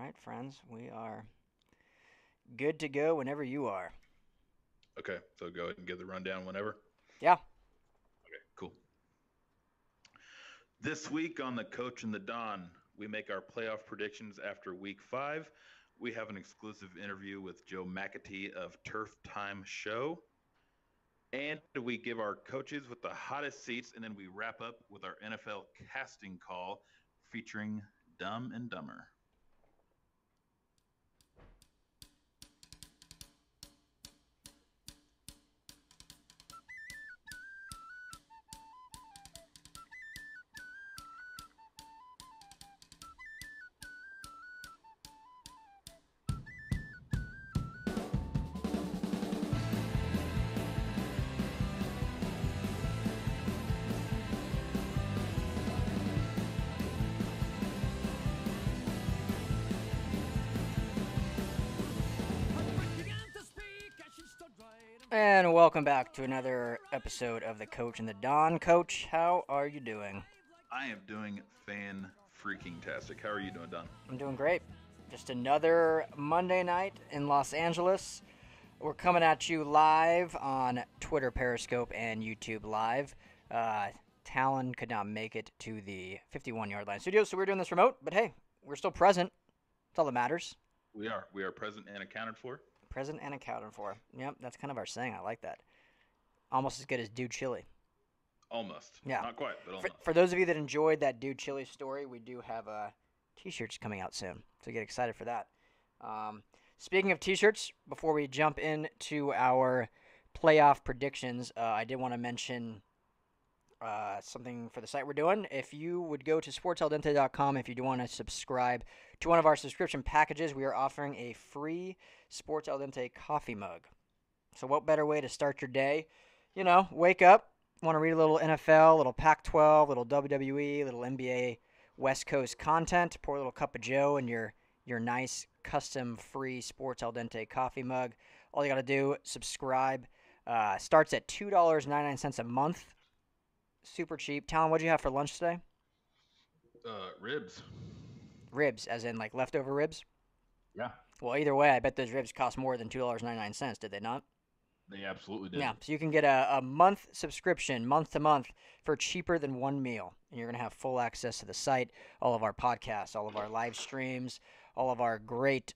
right, friends, we are good to go whenever you are. Okay, so go ahead and give the rundown whenever. Yeah. Okay, cool. This week on the Coach and the Don, we make our playoff predictions after week 5. We have an exclusive interview with Joe McAtee of Turf Time Show. And we give our coaches with the hottest seats, and then we wrap up with our NFL casting call featuring Dumb and Dumber. And welcome back to another episode of the Coach and the Don. Coach, how are you doing? I am doing fan freaking tastic. How are you doing, Don? I'm doing great. Just another Monday night in Los Angeles. We're coming at you live on Twitter, Periscope, and YouTube Live. Talon could not make it to the 51-yard line studio, so we're doing this remote. But hey, we're still present. That's all that matters. We are. We are present and accounted for. Present and accounted for. Yep, that's kind of our saying. I like that. Almost as good as Dude Chili. Almost. Yeah. Not quite, but almost. For those of you that enjoyed that Dude Chili story, we do have T-shirts coming out soon, so get excited for that. Speaking of T-shirts, before we jump into our playoff predictions, I did want to mention something for the site we're doing. If you would go to sportseldente.com, if you do want to subscribe to one of our subscription packages, we are offering a free Sports El Dente coffee mug. So what better way to start your day? You know, wake up, want to read a little NFL, a little Pac-12, a little WWE, a little NBA West Coast content, pour a little cup of Joe in your nice custom free Sports El Dente coffee mug. All you got to do, subscribe. Starts at $2.99 a month. Super cheap. Talon, what'd you have for lunch today? Ribs. Ribs, as in like leftover ribs? Yeah, Well, either way, I bet those ribs cost more than $2.99, did they not? they absolutely did. Yeah, so you can get a month subscription, month to month, for cheaper than one meal. And you're going to have full access to the site, all of our podcasts, all of our live streams, all of our great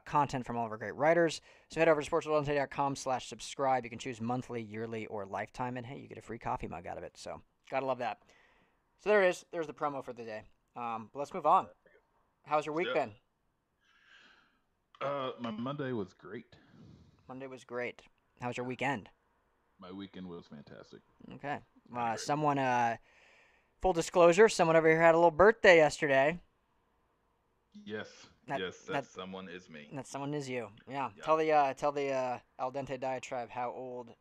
content from all of our great writers. So head over to sportsworldtoday.com/subscribe. You can choose monthly, yearly, or lifetime. And hey, you get a free coffee mug out of it. So gotta love that. So there it is. There's the promo for the day. But let's move on. How's your week Yeah. been? My Monday was great. Monday was great. How's your weekend? My weekend was fantastic. Okay. Had a great Someone, full disclosure, someone over here had a little birthday yesterday. Yes, That yes, that someone is me. that someone is you. Yeah. Yeah. Tell the Al Dente diatribe how old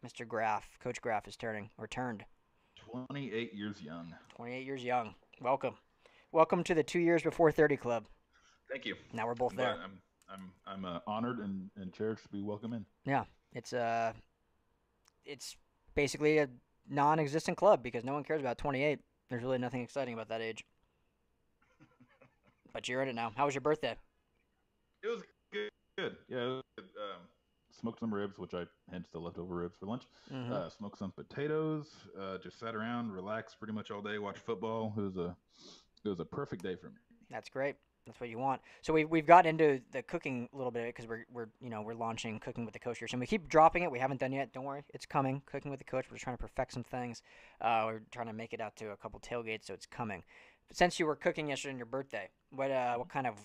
Mr. Graff, Coach Graff, is turning or turned. 28 years young. 28 years young. Welcome. Welcome to the 2 years before 30 club. Thank you. Now we're both I'm there. glad- I'm honored and cherished to be welcome in. Yeah. It's basically a non-existent club because no one cares about 28. There's really nothing exciting about that age. But you're in it now. How was your birthday? It was good. Good. Yeah. It was good. Smoked some ribs, which I hence the leftover ribs for lunch. Mm-hmm. Smoked some potatoes. Just sat around, relaxed pretty much all day, watched football. It was a perfect day for me. That's great. That's what you want. So we've gotten into the cooking a little bit because we're launching Cooking with the Coach here. So we keep dropping it. We haven't done yet. Don't worry, it's coming. Cooking with the Coach. We're trying to perfect some things. We're trying to make it out to a couple tailgates, so it's coming. But since you were cooking yesterday on your birthday, what kind of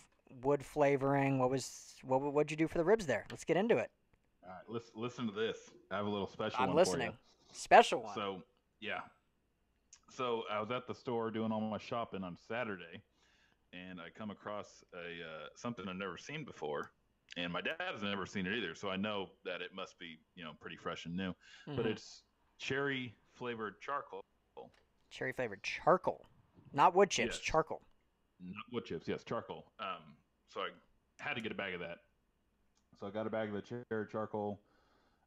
wood flavoring? What'd you do for the ribs there? Let's get into it. All right, listen to this. I have a little special I'm one listening. for you. Special one. So yeah, so I was at the store doing all my shopping on Saturday, and I come across a something I've never seen before, and my dad has never seen it either. So I know that it must be pretty fresh and new. But Mhm. it's cherry flavored charcoal. Cherry flavored charcoal, not wood chips. Yes, Charcoal. not wood chips. Yes, charcoal. So I had to get a bag of that. So I got a bag of the cherry charcoal,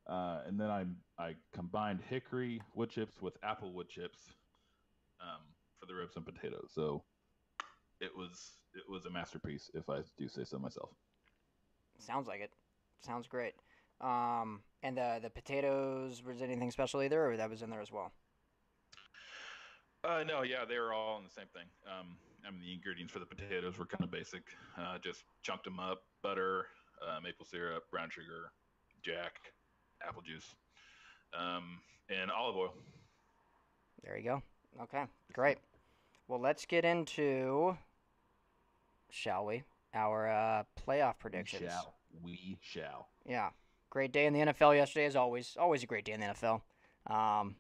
and then I combined hickory wood chips with apple wood chips for the ribs and potatoes. So it was a masterpiece, if I do say so myself. Sounds like it. Sounds great. And the potatoes, was anything special either, or that was in there as well? No, yeah, they were all in the same thing. I mean, the ingredients for the potatoes were kind of basic. Just chunked them up: butter, maple syrup, brown sugar, jack, apple juice, and olive oil. There you go. Okay, great. Well, let's get into, shall we, our playoff We predictions. shall. We shall. Yeah, great day in the NFL yesterday, as always. Always a great day in the NFL. Um,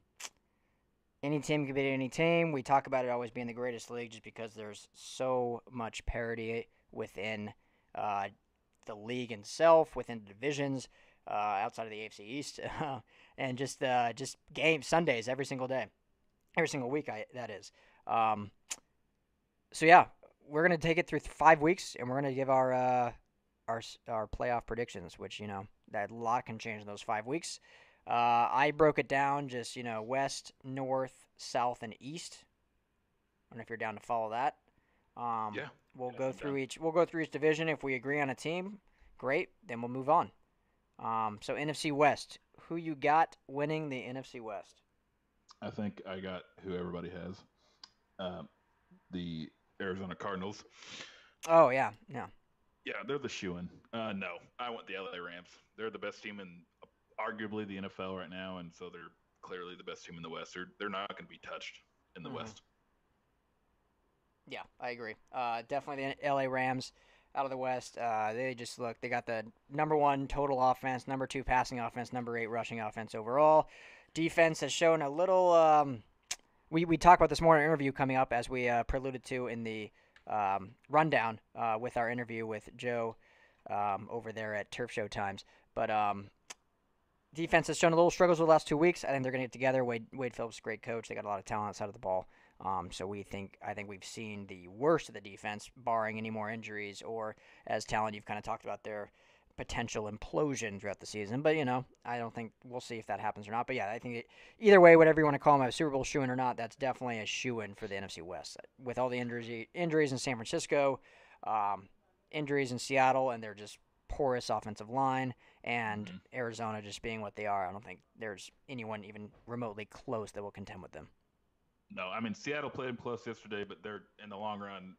any team can beat any team. We talk about it always being the greatest league just because there's so much parity within uh, the league itself, within the divisions, outside of the AFC East, and just game Sundays every single day, every single week. That is. Um, so yeah, we're gonna take it through 5 weeks, and we're gonna give our playoff predictions, which that a lot can change in those 5 weeks. I broke it down just west, north, south, and east. I don't know if you're down to follow that. Um, Yeah. we'll Yes, go I'm through down. each division. If we agree on a team, great. Then we'll move on. So NFC West, who you got winning the NFC West? I think I got who everybody has. Uh, the Arizona Cardinals. Oh yeah, yeah. Yeah, they're the shoe in. No, I want the LA Rams. They're the best team in arguably the NFL right now, and so they're clearly the best team in the West. They're not going to be touched in the Hmm. West. Yeah, I agree. Definitely the LA Rams out of the West. They just look. They got the number one total offense, number two passing offense, number eight rushing offense overall. Defense has shown a little. We talked about this more in an interview coming up, as we preluded to in the rundown with our interview with Joe over there at Turf Show Times. But defense has shown a little struggles over the last 2 weeks. I think they're going to get together. Wade Phillips is a great coach. They got a lot of talent outside of the ball. So I think we've seen the worst of the defense, barring any more injuries or, as Talon, you've kind of talked about their potential implosion throughout the season. But I don't think we'll see if that happens or not. But yeah, I think either way, whatever you want to call them, a Super Bowl shoe in or not, that's definitely a shoe in for the NFC West. With all the injuries in San Francisco, um, injuries in Seattle, and they're just porous offensive line, and Mm-hmm. Arizona just being what they are, I don't think there's anyone even remotely close that will contend with them. No, I mean Seattle played them close yesterday, but they're in the long run.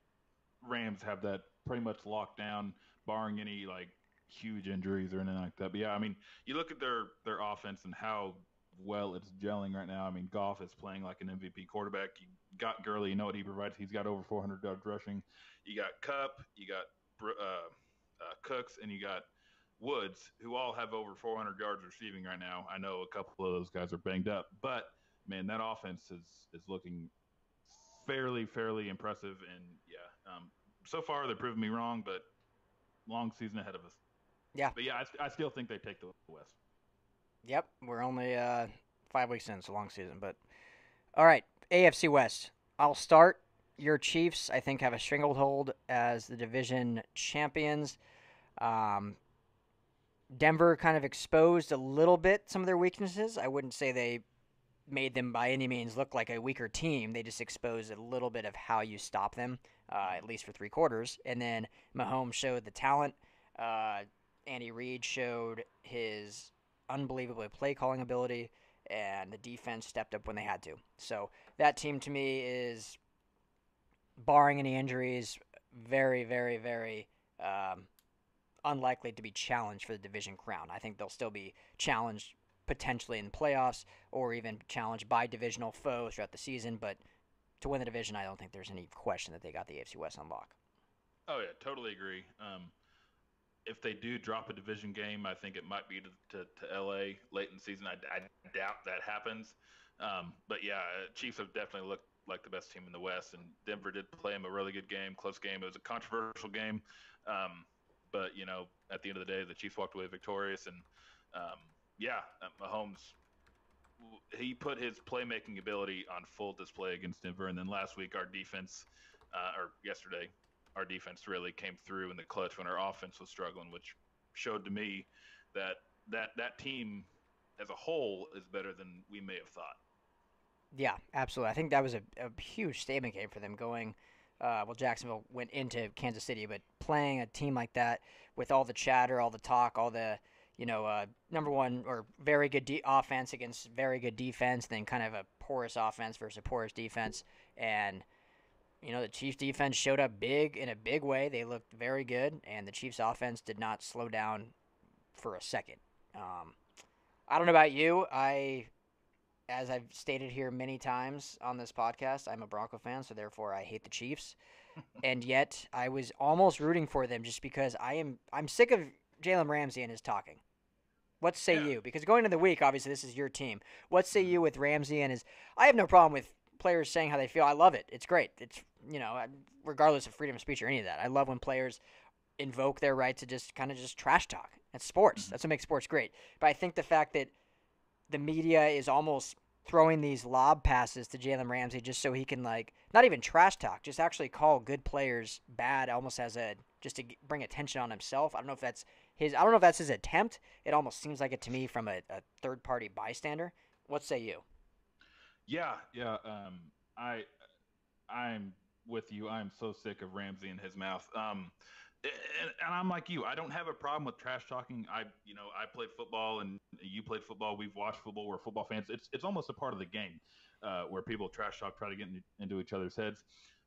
Rams have that pretty much locked down, barring any like huge injuries or anything like that. But yeah, I mean, you look at their offense and how well it's gelling right now. I mean, Goff is playing like an MVP quarterback. You got Gurley, you know what he provides. He's got over 400 yards rushing. You got Cup, you got Cooks, and you got Woods, who all have over 400 yards receiving right now. I know a couple of those guys are banged up, but man, that offense is looking fairly impressive. And yeah, so far they're proving me wrong, but long season ahead of us. Yeah, But yeah, I still think they take the West. yep. We're only 5 weeks in. It's a long season, but all right. AFC West. I'll start. Your Chiefs, I think, have a stranglehold as the division champions. Um, Denver kind of exposed a little bit some of their weaknesses. I wouldn't say they made them by any means look like a weaker team. They just exposed a little bit of how you stop them, at least for 3 quarters. And then Mahomes showed the talent. Uh, Andy Reid showed his unbelievable play calling ability, and the defense stepped up when they had to. So that team to me is, barring any injuries, very, very, very unlikely to be challenged for the division crown. I think they'll still be challenged potentially in the playoffs or even challenged by divisional foes throughout the season. But to win the division, I don't think there's any question that they got the AFC West on lock. Oh yeah, totally agree. If they do drop a division game, I think it might be to LA late in the season. I doubt that happens. But yeah, Chiefs have definitely looked like the best team in the West, and Denver did play them a really good game, close game. It was a controversial game, but at the end of the day, the Chiefs walked away victorious. And um, yeah, Mahomes, he put his playmaking ability on full display against Denver. And then last week, our defense, or yesterday, our defense really came through in the clutch when our offense was struggling, which showed to me that that team as a whole is better than we may have thought. Yeah, absolutely. I think that was a huge statement game for them going Jacksonville went into Kansas City, but playing a team like that with all the chatter, all the talk, all the number one or very good offense against very good defense, then kind of a porous offense versus a porous defense, and the Chiefs defense showed up big in a big way. They looked very good, and the Chiefs offense did not slow down for a second. I don't know about you. As I've stated here many times on this podcast, I'm a Bronco fan, so therefore I hate the Chiefs. And yet I was almost rooting for them just because I'm sick of Jalen Ramsey and his talking. What say Yeah. you? Because going into the week, obviously this is your team. What say you with Ramsey and his? I have no problem with players saying how they feel. I love it. It's great. It's regardless of freedom of speech or any of that. I love when players invoke their right to just kind of just trash talk. That's sports. Mhm. That's what makes sports great. But I think the fact that the media is almost throwing these lob passes to Jalen Ramsey just so he can not even trash talk, just actually call good players bad, almost as a just to bring attention on himself. I don't know if that's his attempt. It almost seems like it to me from a third party bystander. What say you? Yeah, yeah. I I'm with you. I'm so sick of Ramsey in his mouth. And I'm like you. I don't have a problem with trash talking. I played football and you played football. We've watched football. We're football fans. It's almost a part of the game where people trash talk, try to get into each other's heads.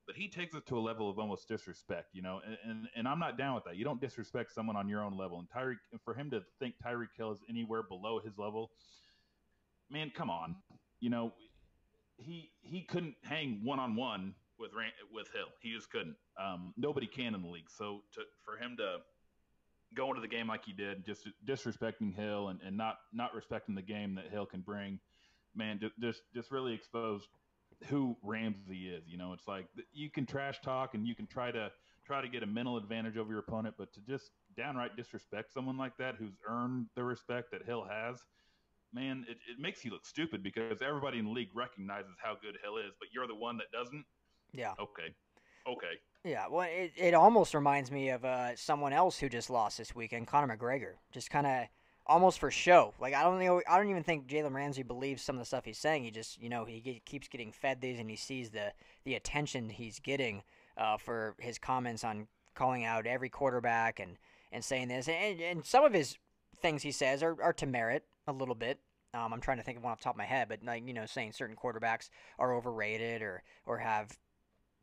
But he takes it to a level of almost disrespect, and I'm not down with that. You don't disrespect someone on your own level. And for him to think Tyreek Hill is anywhere below his level, man, come on. You know, he couldn't hang one on one with Hill. He just couldn't. Nobody can in the league. So for him to go into the game like he did, just disrespecting Hill and not respecting the game that Hill can bring, man, just really exposed who Ramsey is. It's like you can trash talk and you can try to get a mental advantage over your opponent, but to just downright disrespect someone like that who's earned the respect that Hill has, man, it makes you look stupid because everybody in the league recognizes how good Hill is, but you're the one that doesn't. Yeah. Okay, okay, Yeah, well, it almost reminds me of someone else who just lost this weekend, Conor McGregor. Just kind of almost for show. Like I don't even think Jalen Ramsey believes some of the stuff he's saying. He just, keeps getting fed these, and he sees the attention he's getting for his comments on calling out every quarterback and saying this, and some of his things he says are to merit a little bit. I'm trying to think of one off the top of my head, but saying certain quarterbacks are overrated or have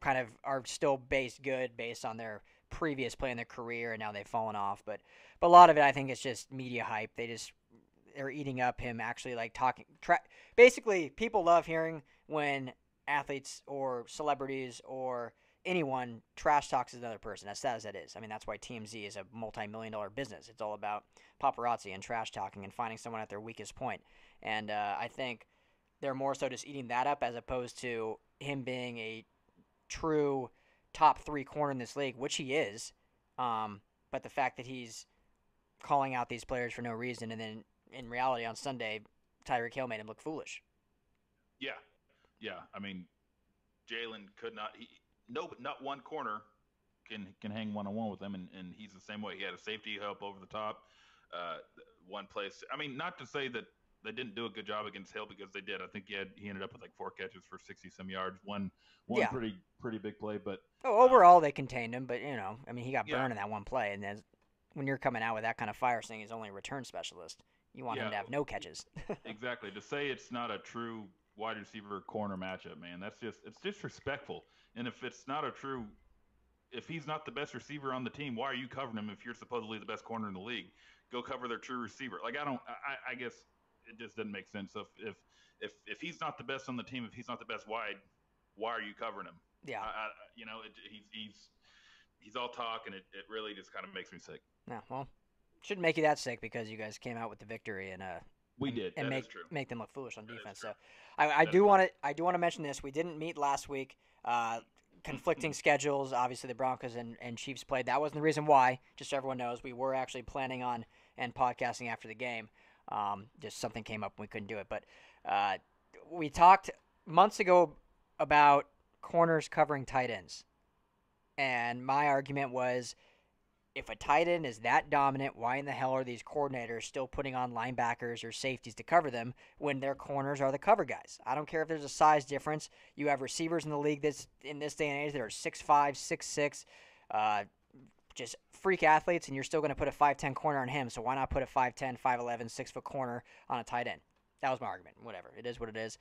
kind of are still based on their previous play in their career, and now they've fallen off. But a lot of it, I think, is just media hype. They're eating up him actually talking. Basically, people love hearing when athletes or celebrities or anyone trash talks another person, as sad as that is. I mean, that's why TMZ is a multi-million-dollar business. It's all about paparazzi and trash talking and finding someone at their weakest point. And I think they're more so just eating that up as opposed to him being a true top three corner in this league, which he is. But the fact that he's calling out these players for no reason, and then in reality on Sunday, Tyreek Hill made him look foolish. yeah, yeah. I mean, Jalen could not. Not one corner can hang one on one with him, and he's the same way. He had a safety help over the top. Uh, One place. I mean, not to say that they didn't do a good job against Hill because they did. I think he ended up with like 4 catches for 60 some yards. One Yeah. pretty big play, but Oh, overall they contained him, but I mean, he got yeah, burned in that one play, and then when you're coming out with that kind of fire, saying he's only a return specialist, you want him yeah, to have no catches. exactly. To say it's not a true wide receiver corner matchup, man, it's disrespectful. And if he's not the best receiver on the team, why are you covering him if you're supposedly the best corner in the league? Go cover their true receiver. Like I guess it just doesn't make sense. So if he's not the best on the team, if he's not the best wide, why are you covering him? Yeah. He's all talk, and it really just kind of makes me sick. Yeah. Well, shouldn't make you that sick because you guys came out with the victory and We did. and That is make true. make them look foolish on That is defense. true. So I That is do true. want to mention this. We didn't meet last week. Conflicting schedules. Obviously, the Broncos and Chiefs played. That wasn't the reason why. Just so everyone knows, we were actually planning on and podcasting after the game. Just something came up and we couldn't do it. But we talked months ago about corners covering tight ends, and my argument was if a tight end is that dominant, why in the hell are these coordinators still putting on linebackers or safeties to cover them when their corners are the cover guys? I don't care if there's a size difference. You have receivers in the league that's in this day and age that are 6'5", 6'6", just freak athletes, and you're still going to put a 5'10" corner on him. So why not put a 5'10", 5'11", 6-foot corner on a tight end? That was my argument. Whatever. It is what it is.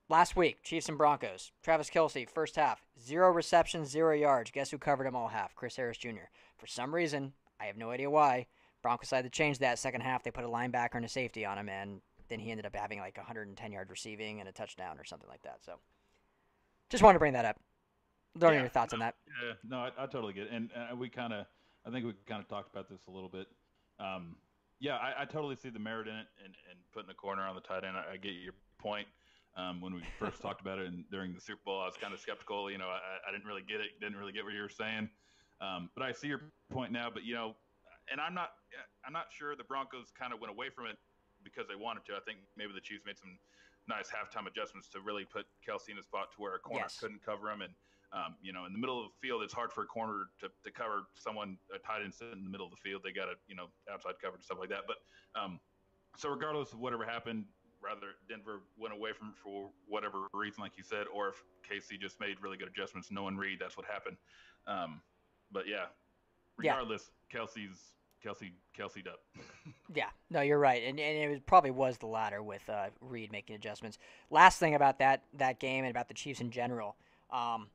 Last week, Chiefs and Broncos. Travis Kelce, first half, 0 receptions, 0 yards. Guess who covered him all half? Chris Harris Jr. For some reason, I have no idea why, Broncos decided to change that second half. They put a linebacker and a safety on him, and then he ended up having like 110 yard receiving and a touchdown or something like that. So just wanted to bring that up. What are Yeah, your thoughts on that? yeah, no, I totally get it. And I think we kind of talked about this a little bit. Um, yeah, I totally see the merit in it and putting a corner on the tight end. I get your point. When we first talked about it and during the Super Bowl, I was kind of skeptical. I didn't really get it. Didn't really get what you were saying. But I see your point now. But and I'm not sure the Broncos kind of went away from it because they wanted to. I think maybe the Chiefs made some nice halftime adjustments to really put Kelce in a spot to where a corner Yes. couldn't cover him. And in the middle of the field, it's hard for a corner to cover someone, a tight end sitting in the middle of the field. They got outside coverage, stuff like that. But so regardless of whatever happened, rather Denver went away from it for whatever reason, like you said, or if KC just made really good adjustments, knowing Reed, that's what happened. But yeah, Yeah. regardless, Kelsey'd up. Yeah, no, you're right, and it probably was the latter with Reed making adjustments. Last thing about that game and about the Chiefs in general, um,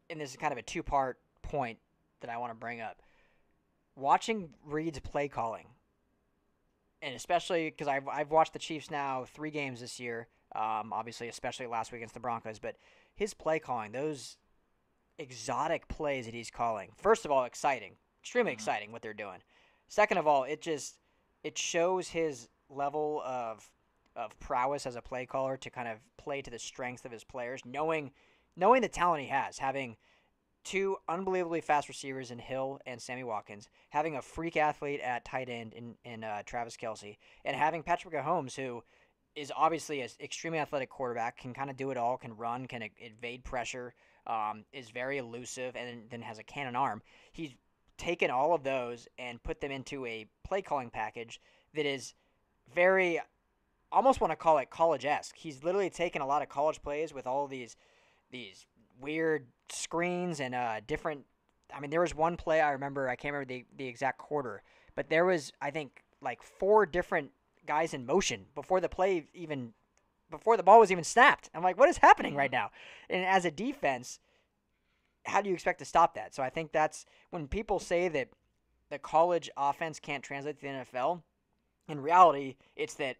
and this is kind of a two-part point that I want to bring up. Watching Reed's play calling, and especially because I've watched the Chiefs now 3 games this year, obviously especially last week against the Broncos, but his play calling, those exotic plays that he's calling. First of all, exciting, extremely Mm-hmm. exciting what they're doing. Second of all, it shows his level of prowess as a play caller to kind of play to the strengths of his players, knowing the talent he has, having two unbelievably fast receivers in Hill and Sammy Watkins, having a freak athlete at tight end in Travis Kelce, and having Patrick Mahomes, who is obviously an extremely athletic quarterback, can kind of do it all, can run, can evade pressure, is very elusive, and then has a cannon arm. He's taken all of those and put them into a play calling package that is very, almost want to call it college-esque. He's literally taken a lot of college plays with all of these weird screens and different. I mean, there was one play I remember. I can't remember the exact quarter, but there was, I think, like 4 different guys in motion before the ball was even snapped. I'm like, what is happening Mm-hmm. right now? And as a defense, how do you expect to stop that? So I think that's when people say that the college offense can't translate to the NFL. In reality, it's that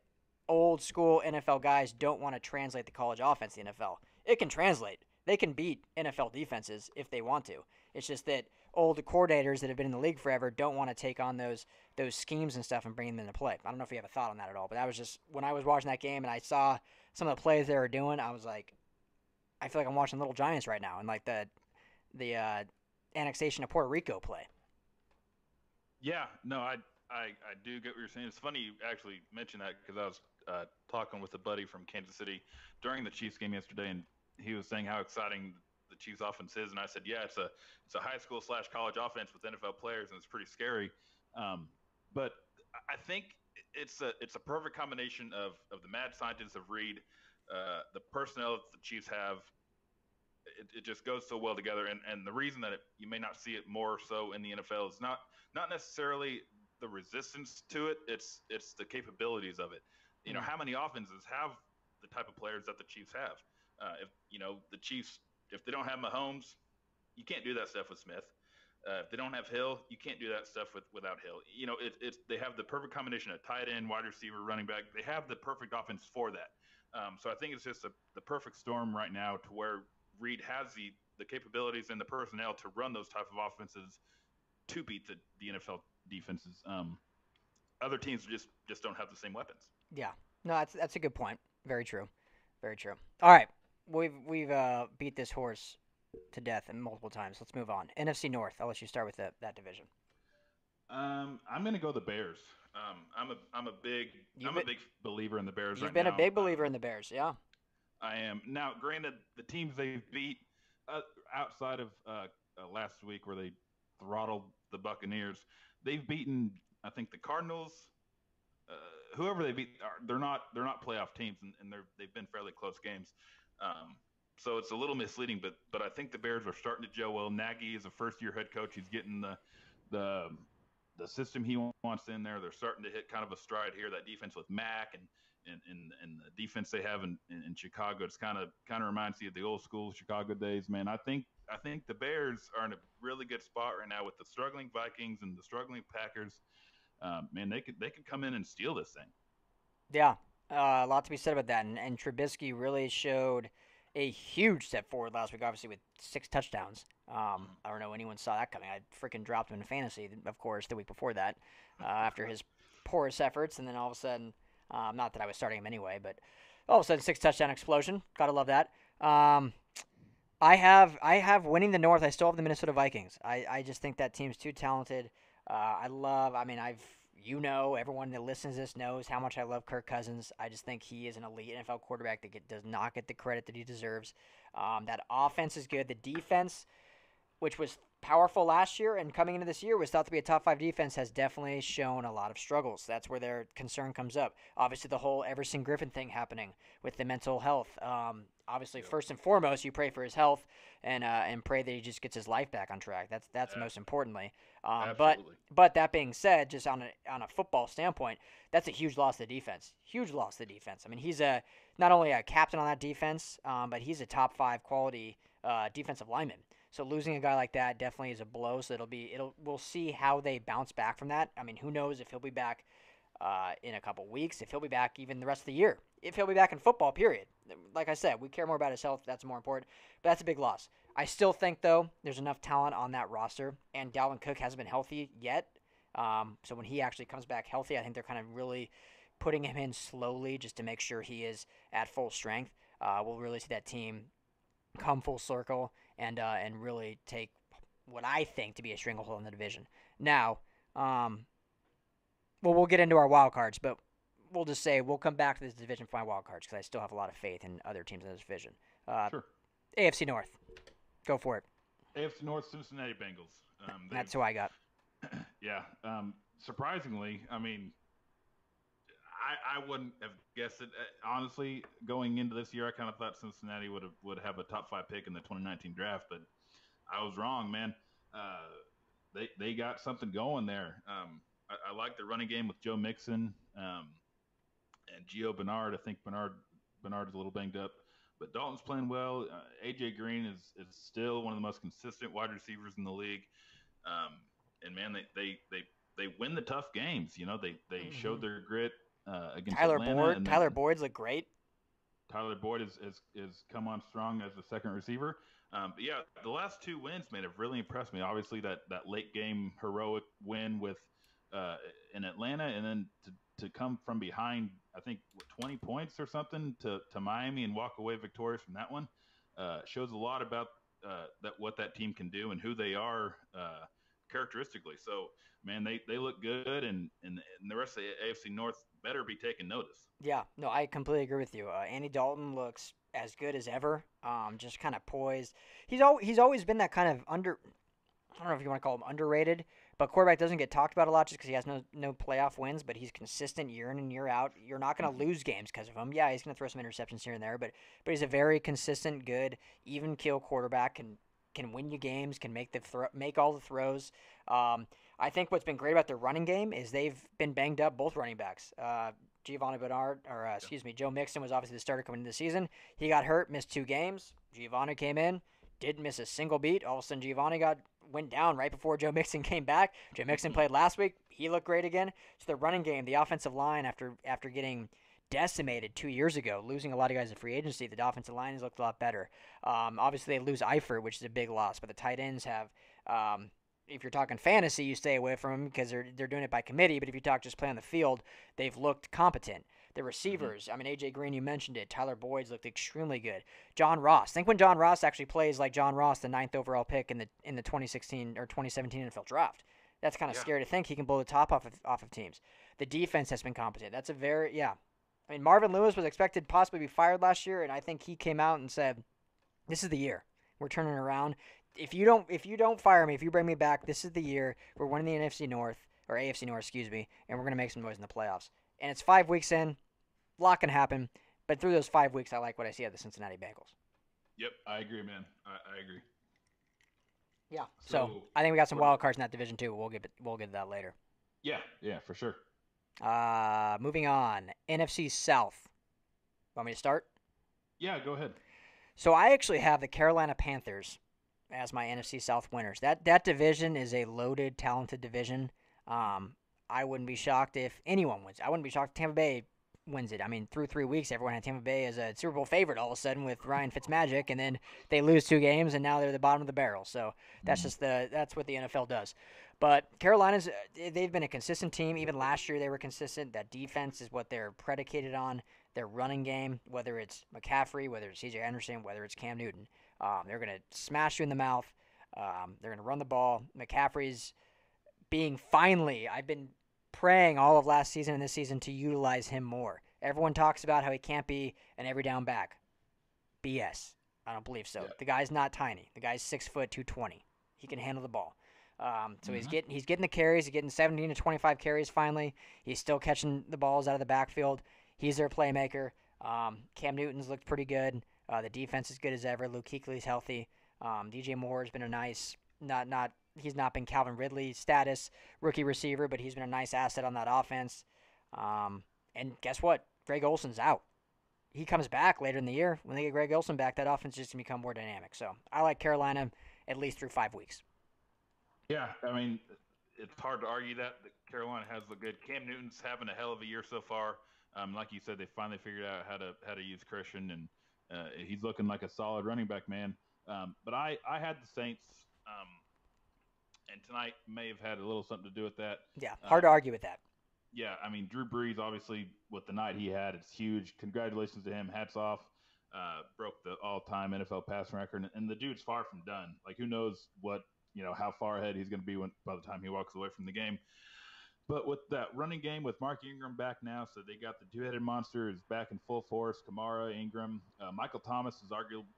old school NFL guys don't want to translate the college offense to the NFL. It can translate. They can beat NFL defenses if they want to. It's just that old coordinators that have been in the league forever don't want to take on those schemes and stuff and bring them into play. I don't know if you have a thought on that at all, but that was just when I was watching that game and I saw some of the plays they were doing, I was like, I feel like I'm watching Little Giants right now and like the annexation of Puerto Rico play. Yeah, no, I do get what you're saying. It's funny you actually mentioned that because I was talking with a buddy from Kansas City during the Chiefs game yesterday, and he was saying how exciting the Chiefs offense is, and I said, yeah, it's a high school slash college offense with NFL players, and it's pretty scary. Um, but I think it's a perfect combination of the mad scientists of Reed, the personnel that the Chiefs have. It just goes so well together, and the reason that you may not see it more so in the NFL is not necessarily the resistance to it. It's the capabilities of it. Mm. How many offenses have the type of players that the Chiefs have? If the Chiefs, if they don't have Mahomes, you can't do that stuff with Smith. If they don't have Hill, you can't do that stuff without Hill. It's they have the perfect combination of tight end, wide receiver, running back. They have the perfect offense for that. So I think it's just the perfect storm right now to where Reed has the capabilities and the personnel to run those type of offenses to beat the NFL defenses. Other teams just don't have the same weapons. Yeah, no, that's a good point. Very true, very true. All right, we've beat this horse to death and multiple times. Let's move on. NFC North. I'll let you start with that division. I'm gonna go the Bears. I'm a big You've I'm a been big believer in the Bears you've right been a now. big believer in the Bears. Yeah. I am now. Granted, the teams they've beat uh, outside of last week where they throttled the Buccaneers. They've beaten, I think, the Cardinals. Whoever they beat, they're not playoff teams, and they've been fairly close games. Um, so it's a little misleading, but I think the Bears are starting to gel well. Nagy is a first-year head coach. He's getting the the system he wants in there. They're starting to hit kind of a stride here. That defense with Mack and the defense they have in Chicago, it's kind of reminds you of the old school Chicago days, man. I think the Bears are in a really good spot right now with the struggling Vikings and the struggling Packers. Man, they could come in and steal this thing. Yeah, a lot to be said about that. And Trubisky really showed a huge step forward last week, obviously with 6 touchdowns. I don't know anyone saw that coming. I freaking dropped him in fantasy, of course, the week before that, after his poorest efforts, and then all of a sudden, not that I was starting him anyway, but all of a sudden 6 touchdown explosion. Gotta love that. I have winning the North. I still have the Minnesota Vikings. I just think that team's too talented. I mean, everyone that listens to this knows how much I love Kirk Cousins. I just think he is an elite NFL quarterback that does not get the credit that he deserves. That offense is good. The defense, which was powerful last year and coming into this year was thought to be a top 5 defense, has definitely shown a lot of struggles. That's where their concern comes up. Obviously, the whole Everson Griffin thing happening with the mental health. Obviously, first and foremost, you pray for his health and pray that he just gets his life back on track. That's most importantly. But that being said, just on a football standpoint, that's a huge loss to the defense. Huge loss to the defense. I mean, he's not only a captain on that defense, but he's a top 5 quality defensive lineman. So losing a guy like that definitely is a blow. So we'll see how they bounce back from that. I mean, who knows if he'll be back in a couple weeks, if he'll be back even the rest of the year, if he'll be back in football, period. Like I said, we care more about his health. That's more important. But that's a big loss. I still think, though, there's enough talent on that roster, and Dalvin Cook hasn't been healthy yet. So when he actually comes back healthy, I think they're kind of really putting him in slowly just to make sure he is at full strength. We'll really see that team come full circle and really take what I think to be a stranglehold in the division. Now, we'll get into our wild cards, but we'll just say we'll come back to this division for my wild cards because I still have a lot of faith in other teams in this division. Sure. AFC North, go for it. AFC North, Cincinnati Bengals. That's who I got. Yeah. Surprisingly, I mean, I wouldn't have guessed it. Honestly, going into this year, I kind of thought Cincinnati would have a top 5 pick in the 2019 draft, but I was wrong, man. They got something going there. I like the running game with Joe Mixon and Gio Bernard. I think Bernard is a little banged up, but Dalton's playing well. AJ Green is still one of the most consistent wide receivers in the league. And man, they win the tough games. You know, they showed their grit against Atlanta. Tyler Boyd's look great. Tyler Boyd is come on strong as a second receiver. But yeah, the last 2 wins, man, have really impressed me. Obviously, that late game heroic win with in Atlanta, and then to come from behind, I think 20 points or something to Miami and walk away victorious from that one shows a lot about what that team can do and who they are characteristically. So, man, they look good, and the rest of the AFC North better be taking notice. Yeah, no, I completely agree with you. Andy Dalton looks as good as ever. Just kind of poised. He's always been that kind of I don't know if you want to call him underrated, but quarterback doesn't get talked about a lot just because he has no playoff wins, but he's consistent year in and year out. You're not going to lose games because of him. Yeah, he's going to throw some interceptions here and there, but he's a very consistent, good, even keel quarterback. Can win you games, can make all the throws. I think what's been great about their running game is they've been banged up, both running backs. Joe Mixon was obviously the starter coming into the season. He got hurt, missed 2 games. Giovanni came in, didn't miss a single beat. All of a sudden, Giovanni went down right before Joe Mixon came back. Joe Mixon played last week. He looked great again. So the running game, the offensive line, after getting decimated 2 years ago, losing a lot of guys in free agency, the offensive line has looked a lot better. Obviously, they lose Eifert, which is a big loss, but the tight ends have if you're talking fantasy, you stay away from them because they're doing it by committee. But if you talk just play on the field, they've looked competent. The receivers, I mean, AJ Green, you mentioned it. Tyler Boyd's looked extremely good. John Ross. Think when John Ross actually plays like John Ross, the 9th overall pick in the 2016 or 2017 NFL draft. That's kind of scary to think he can blow the top off of teams. The defense has been competent. That's I mean, Marvin Lewis was expected to possibly be fired last year, and I think he came out and said, "This is the year. We're turning around." if you don't fire me, if you bring me back, this is the year we're winning the NFC North or AFC North, excuse me, and we're gonna make some noise in the playoffs. And it's 5 weeks in, a lot can happen, but through those 5 weeks, I like what I see at the Cincinnati Bengals. Yep, I agree, man. I agree. Yeah. So So I think we got some what? wild cards in that division too. We'll get to that later. Yeah, yeah, for sure. Moving on, NFC South. Want me to start? Yeah, go ahead. So I actually have the Carolina Panthers as my NFC South winners. That division is a loaded, talented division. Um, I wouldn't be shocked if anyone wins. I wouldn't be shocked if Tampa Bay wins it. I mean, through 3 weeks, everyone had Tampa Bay as a Super Bowl favorite all of a sudden with Ryan Fitzmagic, and then they lose 2 games, and now they're the bottom of the barrel. So that's what the NFL does. But Carolina's they've been a consistent team. Even last year, they were consistent. That defense is what they're predicated on. Their running game, whether it's McCaffrey, whether it's C.J. Anderson, whether it's Cam Newton, they're going to smash you in the mouth. They're going to run the ball. McCaffrey's being finally, I've been praying all of last season and this season to utilize him more. Everyone talks about how he can't be an every down back. BS. I don't believe so. Yeah. The guy's not tiny. The guy's 6 foot 220. He can handle the ball. So he's Mm-hmm. getting the carries. He's getting 17 to 25 carries finally. He's still catching the balls out of the backfield. He's their playmaker. Cam Newton's looked pretty good. The defense is good as ever. Luke Kuechly's healthy. DJ Moore has been a nice, not he's not been Calvin Ridley status rookie receiver, but he's been a nice asset on that offense. And guess what? Greg Olson's out. He comes back later in the year. When they get Greg Olson back, that offense is just going to become more dynamic. So I like Carolina at least through 5 weeks. Yeah, I mean, it's hard to argue that Carolina has the good. Cam Newton's having a hell of a year so far. Like you said, they finally figured out how to use Christian, and he's looking like a solid running back, man. But I had the Saints, and tonight may have had a little something to do with that. Yeah, hard to Um, argue with that. yeah, I mean, Drew Brees, obviously, with the night he had, it's huge. Congratulations to him. Hats off. Broke the all-time NFL passing record, and the dude's far from done. Like, who knows how far ahead he's going to be by the time he walks away from the game. But with that running game, with Mark Ingram back now, so they got the two-headed monster is back in full force. Kamara, Ingram, Michael Thomas is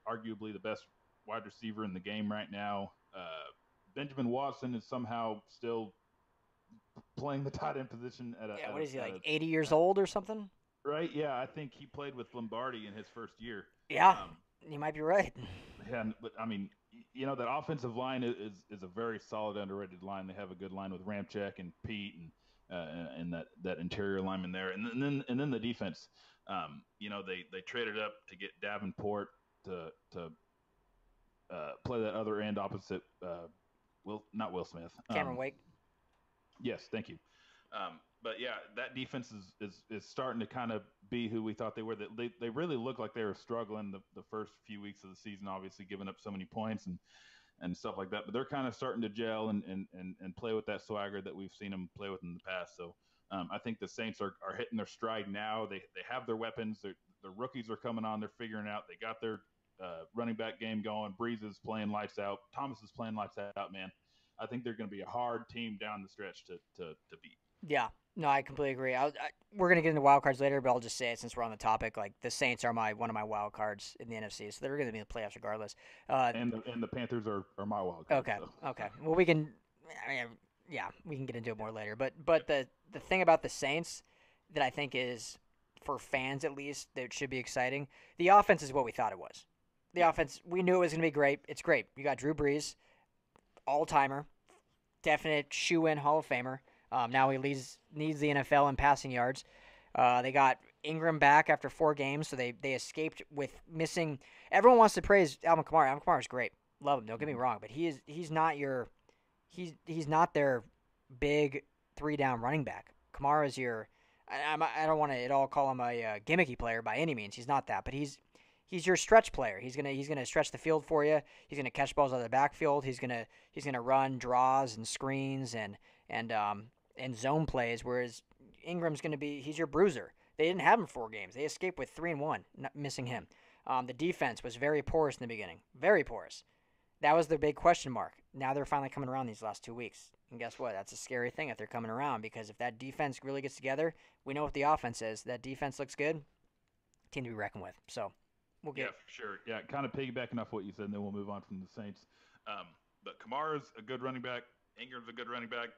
arguably the best wide receiver in the game right now. Benjamin Watson is somehow still playing the tight end position at a Yeah, at what a, is he, at like a 80 years at, old or something? right. Yeah, I think he played with Lombardi in his first year. Yeah, Um, you might be right. yeah, but I mean, that offensive line is a very solid, underrated line. They have a good line with Ramczyk and Pete and that interior lineman there, and then the defense. They traded up to get Davenport to play that other end opposite not Will Smith. Cameron Wake. Yes, thank you. But yeah, that defense is starting to kind of be who we thought they were. They really looked like they were struggling the first few weeks of the season, obviously giving up so many points and stuff like that. But they're kind of starting to gel and play with that swagger that we've seen them play with in the past. So I think the Saints are hitting their stride now. They have their weapons. The rookies are coming on. They're figuring out. They got their running back game going. Breeze is playing lights out. Thomas is playing lights out, man. I think they're going to be a hard team down the stretch to beat. Yeah, no, I completely agree. We're gonna get into wild cards later, but I'll just say it since we're on the topic. Like the Saints are one of my wild cards in the NFC, so they're gonna be in the playoffs regardless. Uh, And the Panthers are my wild card. okay, So. okay. Well, we can, I mean, yeah, we can get into it more later. But the thing about the Saints that I think is for fans at least that should be exciting. The offense is what we thought it was. The offense, we knew it was gonna be great. It's great. You got Drew Brees, all timer, definite shoe in Hall of Famer. Now he needs the NFL in passing yards. They got Ingram back after 4 games, so they escaped with missing. Everyone wants to praise Alvin Kamara. Alvin Kamara is great, love him. Don't get me wrong, but he's not their big 3 down running back. Kamara is your. I don't want to at all call him a gimmicky player by any means. He's not that, but he's your stretch player. He's gonna stretch the field for you. He's gonna catch balls out of the backfield. He's gonna run draws and screens and zone plays. Whereas Ingram's he's your bruiser. They didn't have him 4 games. They escaped with 3-1, not missing him. The defense was very porous in the beginning, very porous. That was their big question mark. Now they're finally coming around these last 2 weeks. And guess what? That's a scary thing if they're coming around, because if that defense really gets together, we know what the offense is. That defense looks good. Team to be reckoned with. So we'll Yeah, get. for sure. Yeah, kind of piggybacking off what you said, and then we'll move on from the Saints. Um, but Kamara's a good running back. Ingram's a good running back.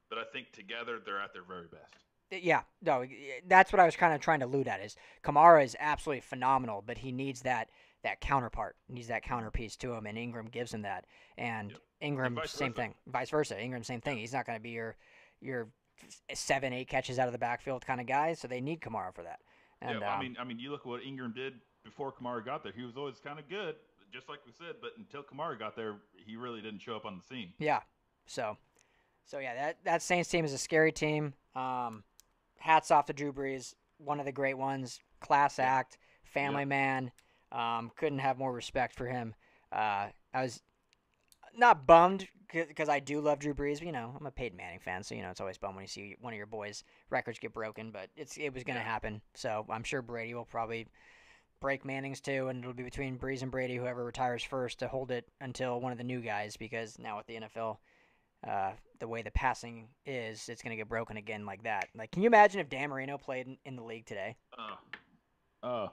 But I think together they're at their very best. Yeah, no, that's what I was kind of trying to allude at. Is Kamara is absolutely phenomenal, but he needs that counterpart. He needs that counterpiece to him, and Ingram gives him that. And Yep. And Ingram, vice same versa. thing. Vice versa. Ingram, same thing. Yeah. He's not going to be your 7, 8 catches out of the backfield kind of guy. So they need Kamara for that. Yeah. And Well, I mean, you look at what Ingram did before Kamara got there. He was always kind of good, just like we said. But until Kamara got there, he really didn't show up on the scene. yeah, so yeah, that Saints team is a scary team. Hats off to Drew Brees, one of the great ones. Class Yeah. act, family Yep. man. Couldn't have more respect for him. I was not bummed because I do love Drew Brees. But, I'm a Peyton Manning fan, so it's always bummed when you see one of your boys' records get broken. But it was going to Yeah. happen. So I'm sure Brady will probably break Manning's too, and it'll be between Brees and Brady, whoever retires first, to hold it until one of the new guys. Because now with the NFL, the way the passing is, it's going to get broken again like that. Like, can you imagine if Dan Marino played in the league today? I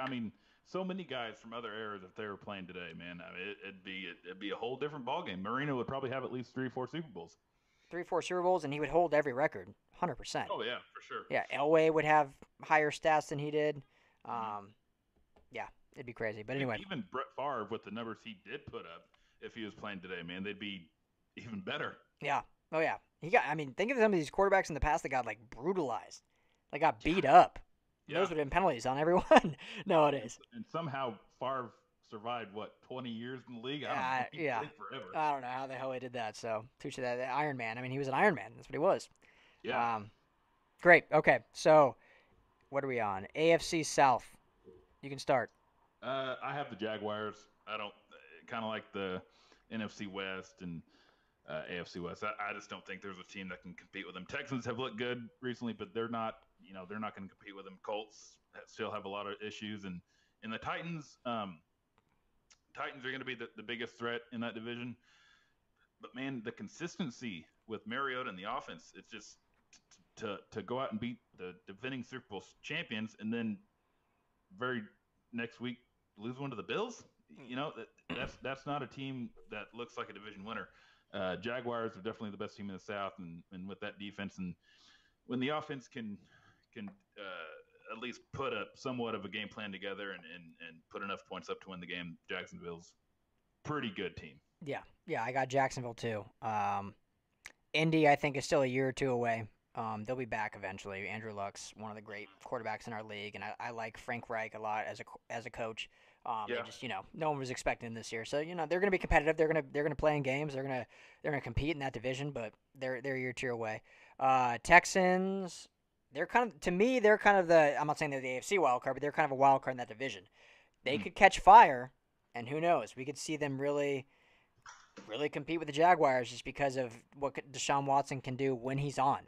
mean, so many guys from other eras, if they were playing today, man, I mean, it'd be a whole different ballgame. Marino would probably have at least 3 or 4 Super Bowls. 3, 4 Super Bowls, and he would hold every record, 100%. Oh yeah, for sure. Yeah, Elway would have higher stats than he did. Mm-hmm. Yeah, it'd be crazy. But I think anyway, even Brett Favre, with the numbers he did put up, if he was playing today, man, they'd be even better. yeah. Oh, yeah. I mean, think of some of these quarterbacks in the past that got, like, brutalized. They got beat up. Yeah. Those would have been penalties on everyone nowadays. And somehow Favre survived 20 years in the league. I don't know. He Yeah. played forever. I don't know how the hell he did that. So, touche that. The Iron Man. I mean, he was an Iron Man. That's what he was. Yeah. Great. Okay. So, what are we on? AFC South. You can start. I have the Jaguars. I don't kind of like the NFC West and AFC West. I just don't think there's a team that can compete with them. Texans have looked good recently, but they're not. They're not going to compete with them. Colts still have a lot of issues, and the Titans. Titans are going to be the biggest threat in that division. But man, the consistency with Mariota and the offense, it's just to go out and beat the defending Super Bowl champions, and then very next week lose one to the Bills. That's not a team that looks like a division winner. Jaguars are definitely the best team in the South, and with that defense, and when the offense can at least put up somewhat of a game plan together and put enough points up to win the game, Jacksonville's pretty good team. Yeah, I got Jacksonville too. Indy, I think, is still a year or two away. They'll be back eventually. Andrew Luck's one of the great quarterbacks in our league, and I like Frank Reich a lot as a coach. Yeah. Just no one was expecting this year, so they're going to be competitive. They're going to play in games. They're going to compete in that division, but they're a year or two away. Texans, they're kind of the, I'm not saying they're the AFC wild card, but they're kind of a wild card in that division. They could catch fire, and who knows? We could see them really compete with the Jaguars just because of what Deshaun Watson can do when he's on.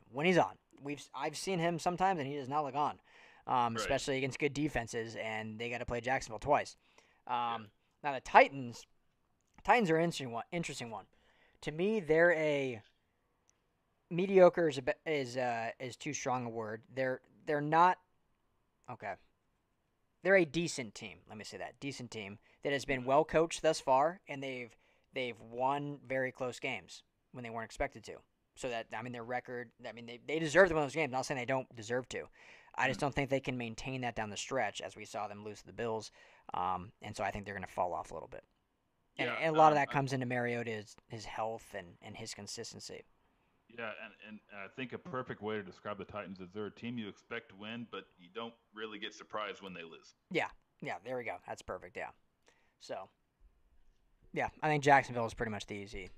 I've seen him sometimes, and he does not look on, Right. especially against good defenses, and they got to play Jacksonville twice. Now the Titans are an interesting one. To me, they're a mediocre is too strong a word. They're not okay. They're a decent team. Let me say that decent team that has been well coached thus far, and they've won very close games when they weren't expected to. So that, I mean, their record, I mean, they deserve to win those games. I'm not saying they don't deserve to. I just don't think they can maintain that down the stretch as we saw them lose to the Bills. And so I think they're going to fall off a little bit. And a lot of that comes into Mariota's his health and his consistency. Yeah, and I think a perfect way to describe the Titans is they're a team you expect to win, but you don't really get surprised when they lose. Yeah, there we go. That's perfect, yeah. So, yeah, I think Jacksonville is pretty much the easy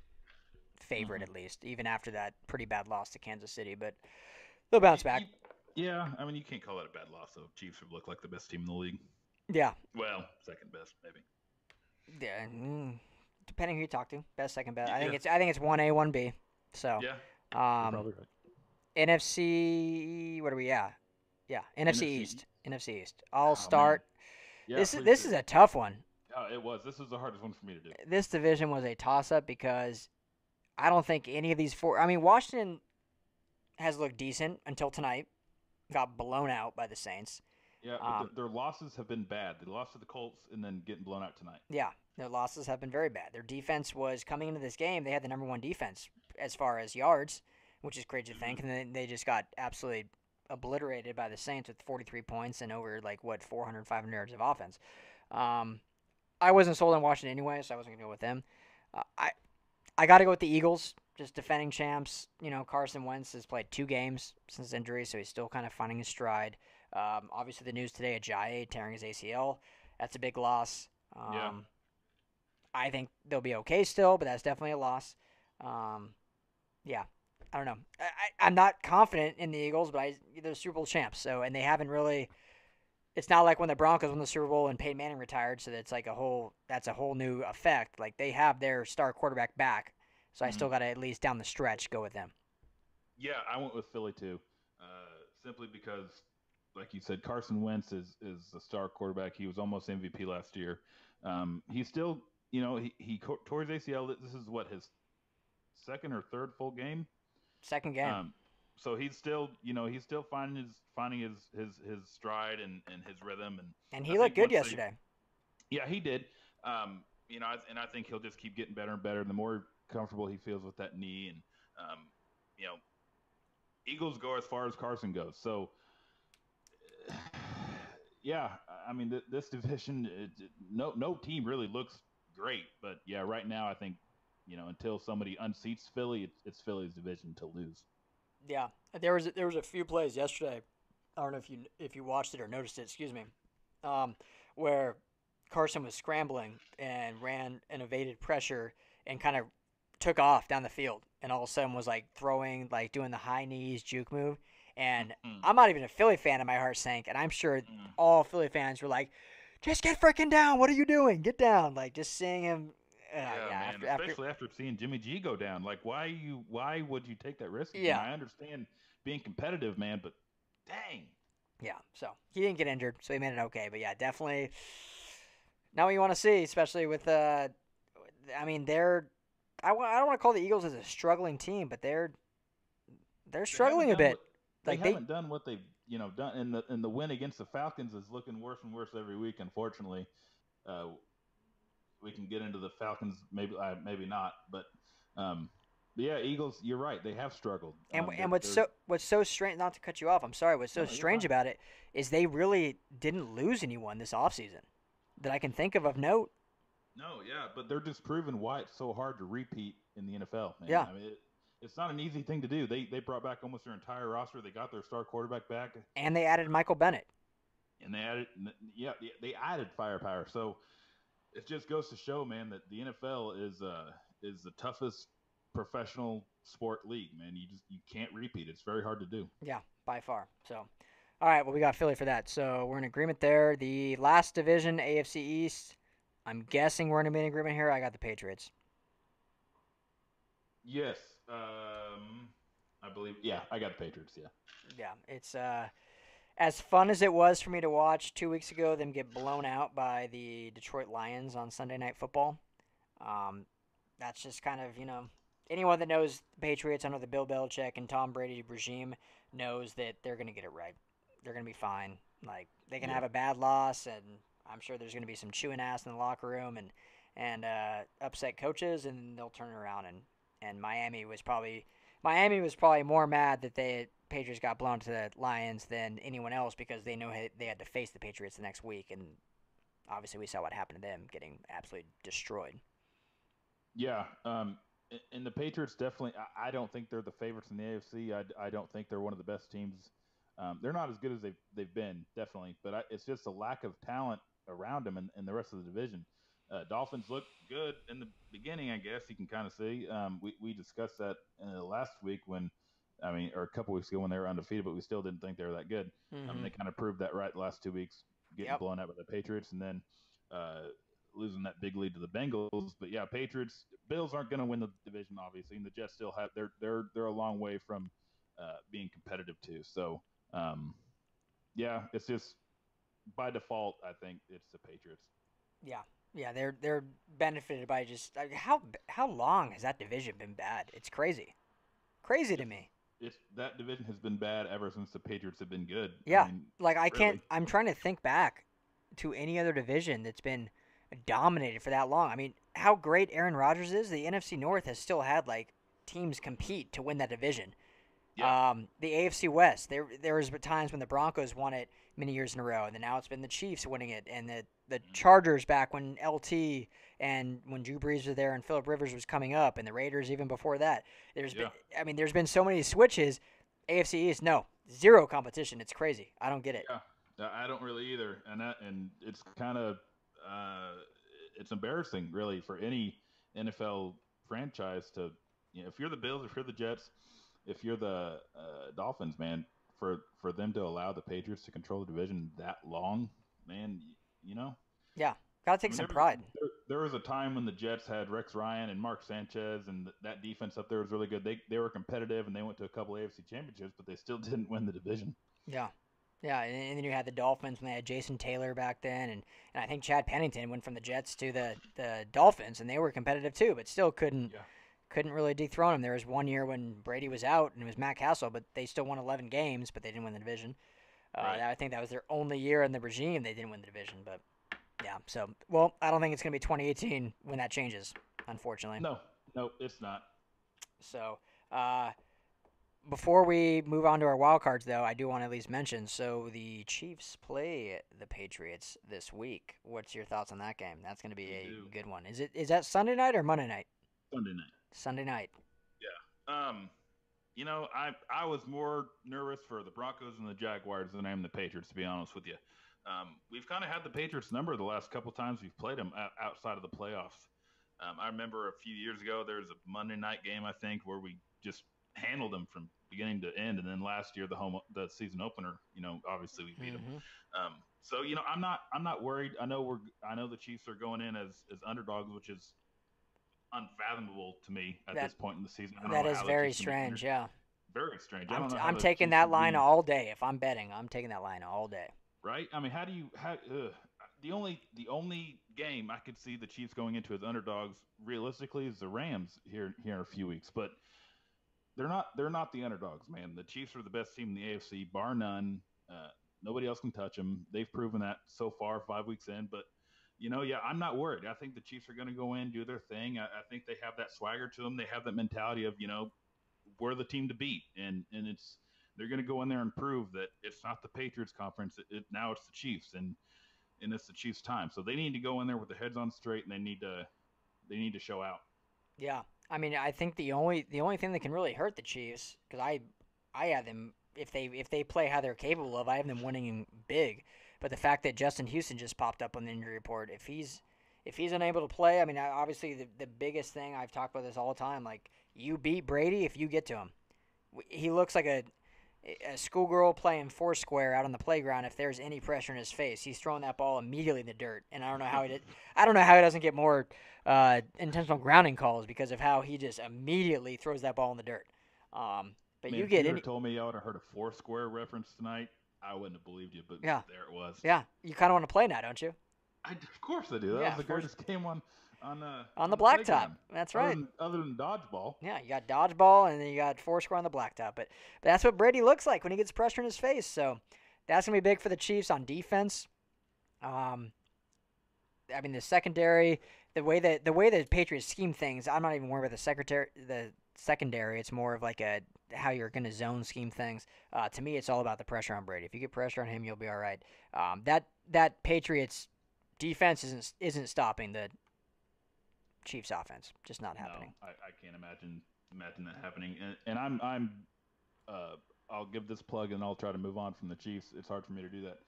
favorite, at least, even after that pretty bad loss to Kansas City. But they'll bounce back. Yeah, I mean, you can't call that a bad loss, though. Chiefs have looked like the best team in the league. Yeah. Well, second best, maybe. Yeah, depending who you talk to, best, second best. Yeah. I think it's 1A, 1B. So yeah, probably right. NFC, what are we? Yeah, NFC East. NFC East. I'll start. Yeah, this is a tough one. It was. This was the hardest one for me to do. This division was a toss-up because I don't think any of these four. I mean, Washington has looked decent until tonight. Got blown out by the Saints. Yeah, but their losses have been bad. They lost to the Colts and then getting blown out tonight. Yeah, their losses have been very bad. Their defense was coming into this game. They had the number one defense as far as yards, which is crazy to think, and then they just got absolutely obliterated by the Saints with 43 points and over like what 400, 500 yards of offense. Um, I wasn't sold on Washington anyway, so I wasn't gonna go with them. Uh, I I got to go with the Eagles, just defending champs. Carson Wentz has played 2 games since injury, so he's still kind of finding his stride. Obviously, the news today: Ajayi tearing his ACL. That's a big loss. Yeah. Um, I think they'll be okay still, but that's definitely a loss. Um, yeah, I don't know. I'm not confident in the Eagles, but they're Super Bowl champs, so and they haven't really. It's not like when the Broncos won the Super Bowl and Peyton Manning retired, so that's like that's a whole new effect. Like they have their star quarterback back, so I Mm-hmm. still got to at least down the stretch go with them. Yeah, I went with Philly too, simply because, like you said, Carson Wentz is a star quarterback. He was almost MVP last year. He's still, he tore his ACL. This is what his second or third full game. Second game, Um, so he's still finding his stride and his rhythm. And and I he looked think good once they, yesterday. yeah, he did. And I think he'll just keep getting better and better. The more comfortable he feels with that knee, and um, you know, Eagles go as far as Carson goes. So, yeah, I mean, this division, no team really looks great. But yeah, right now, I think, until somebody unseats Philly, it's Philly's division to lose. Yeah, there was a few plays yesterday. I don't know if you watched it or noticed it. Excuse me, um, where Carson was scrambling and ran and evaded pressure and kind of took off down the field, and all of a sudden was like throwing, like doing the high knees juke move. And Mm-mm. I'm not even a Philly fan, and my heart sank. And I'm sure Mm. all Philly fans were like, "Just get freaking down! What are you doing? Get down!" Like just seeing him. Yeah, Yeah, man. after Especially after seeing Jimmy G go down. Like, why would you take that risk again? yeah, I understand being competitive, man, but dang. yeah. So he didn't get injured, so he made it okay. But yeah, definitely not what you want to see, especially with I mean, I don't want to call the Eagles as a struggling team, but they're They haven't struggling a done bit. what they Like they haven't done what they've done, and the win against the Falcons is looking worse and worse every week. Unfortunately, uh, we can get into the Falcons, maybe not, um, but yeah, Eagles. You're right. They have struggled. and They're what's so strange, not to cut you off, I'm sorry, what's so no, you're strange fine. about it is they really didn't lose anyone this offseason that I can think of note. No, yeah, but they're just proving why it's so hard to repeat in the NFL, man. Yeah. I mean, it's not an easy thing to do. They brought back almost their entire roster. They got their star quarterback back, And they added Michael Bennett. and they added, yeah, they added firepower. So it just goes to show, man, that the NFL is the toughest professional sport league, man. You can't repeat. It's very hard to do. Yeah, by far. So all right, well we got Philly for that. So we're in agreement there. The last division, AFC East. I'm guessing we're in a agreement here. I got the Patriots. Yes, I believe. Yeah, I got the Patriots. Yeah. Yeah, it's as fun as it was for me to watch 2 weeks ago, them get blown out by the Detroit Lions on Sunday Night Football. Um, that's just kind of anyone that knows the Patriots under the Bill Belichick and Tom Brady regime knows that they're gonna get it right. They're gonna be fine. Like they can Yeah. have a bad loss, and I'm sure there's gonna be some chewing ass in the locker room and upset coaches, and they'll turn it around. And Miami was probably more mad that the Patriots got blown to the Lions than anyone else because they know they had to face the Patriots the next week, and obviously we saw what happened to them, getting absolutely destroyed. Yeah, and the Patriots definitely. I don't think they're the favorites in the AFC. I don't think they're one of the best teams. They're not as good as they've been, definitely, but it's just a lack of talent around them and the rest of the division. Dolphins look good in the beginning, I guess you can kind of see. We discussed that last week or a couple weeks ago when they were undefeated, but we still didn't think they were that good. Mm-hmm. They kind of proved that right the last 2 weeks, getting Yep. blown out by the Patriots, and then uh, losing that big lead to the Bengals. But yeah, Patriots, Bills aren't going to win the division, obviously, and the Jets still have they're a long way from being competitive too. So um, yeah, it's just by default, I think it's the Patriots. Yeah. Yeah, they're benefited by just how long has that division been bad? It's crazy, crazy to It's me. it's that division has been bad ever since the Patriots have been good. I Yeah, mean, like I can't. really. I'm trying to think back to any other division that's been dominated for that long. I mean, how great Aaron Rodgers is. The NFC North has still had like teams compete to win that division. Yeah. The AFC West, there was times when the Broncos won it many years in a row, and then now it's been the Chiefs winning it, and the Chargers back when LT and when Drew Brees was there and Philip Rivers was coming up, and the Raiders even before that. Yeah. There's been so many switches. AFC East, no, zero competition. It's crazy. I don't get it. Yeah. I don't really either, and it's kind of uh, it's embarrassing, really, for any NFL franchise to, if you're the Bills, if you're the Jets, if you're the Dolphins, man, for them to allow the Patriots to control the division that long, man, you know, Yeah, gotta I take mean, some pride. there was a time when the Jets had Rex Ryan and Mark Sanchez, and that defense up there was really good. They were competitive, and they went to a couple AFC championships, but they still didn't win the division. Yeah. Yeah, and then you had the Dolphins when they had Jason Taylor back then, and I think Chad Pennington went from the Jets to the Dolphins, and they were competitive too, but still Yeah. couldn't really dethrone them. There was one year when Brady was out, and it was Matt Castle, but they still won 11 games, but they didn't win the division. Right. I think that was their only year in the regime they didn't win the division, but yeah. So, well, I don't think it's going to be 2018 when that changes, unfortunately. No, no, it's not. So, uh, before we move on to our wild cards, though, I do want to at least mention. So the Chiefs play the Patriots this week. What's your thoughts on that game? That's going to be They a do. good one. Is that Sunday night or Monday night? Sunday night. Sunday night. Yeah. I was more nervous for the Broncos and the Jaguars than I am the Patriots, to be honest with you. We've kind of had the Patriots number the last couple times we've played them outside of the playoffs. I remember a few years ago there was a Monday night game, I think, where we just handled them from beginning to end, and then last year the season opener, obviously we beat them. Mm-hmm. So I'm not worried. I know the Chiefs are going in as underdogs, which is unfathomable to me at That this point in the season. I don't that know is how the very Chiefs can be strange. Yeah, very strange. I don't know how I'm the taking Chiefs that can line be all day. If I'm betting, I'm taking that line all day. right. I mean, how do you how the only game I could see the Chiefs going into as underdogs realistically is the Rams here in a few weeks, but they're not the underdogs, man. The Chiefs are the best team in the AFC, bar none. Uh, Nobody else can touch them. They've proven that so far, 5 weeks in. But yeah, I'm not worried. I think the Chiefs are going to go in, do their thing. I think they have that swagger to them. They have that mentality of we're the team to beat, and they're going to go in there and prove that it's not the Patriots conference. Now it's the Chiefs, and it's the Chiefs' time. So they need to go in there with their heads on straight, and they need to show out. Yeah, I mean, I think the only thing that can really hurt the Chiefs, because I have them if they play how they're capable of, I have them winning big. But the fact that Justin Houston just popped up on the injury report, if he's unable to play, I mean, obviously the biggest thing I've talked about this all the time, like you beat Brady if you get to him. He looks like a schoolgirl playing foursquare out on the playground. If there's any pressure in his face, he's throwing that ball immediately in the dirt. And I don't know how he did. I don't know how he doesn't get more intentional grounding calls because of how he just immediately throws that ball in the dirt. But Man, you if you get would have any, told me I would have heard a Foursquare reference tonight, I wouldn't have believed you. But yeah, there it was. yeah. You kind of want to play now, don't you? Of course I do. That Yeah, was the greatest game on the on the blacktop. playground, That's other right. than other than dodgeball. Yeah, you got dodgeball and then you got foursquare on the blacktop. But that's what Brady looks like when he gets pressure in his face. So that's gonna be big for the Chiefs on defense. Um, I mean, the secondary, the way the Patriots scheme things, I'm not even worried about the secondary. It's more of like a how you're going to zone scheme things. To me, it's all about the pressure on Brady. If you get pressure on him, you'll be all right. That Patriots defense isn't stopping the Chiefs offense. Just not No, happening. I can't imagine that happening. And I'm uh, I'll give this plug and I'll try to move on from the Chiefs. It's hard for me to do that.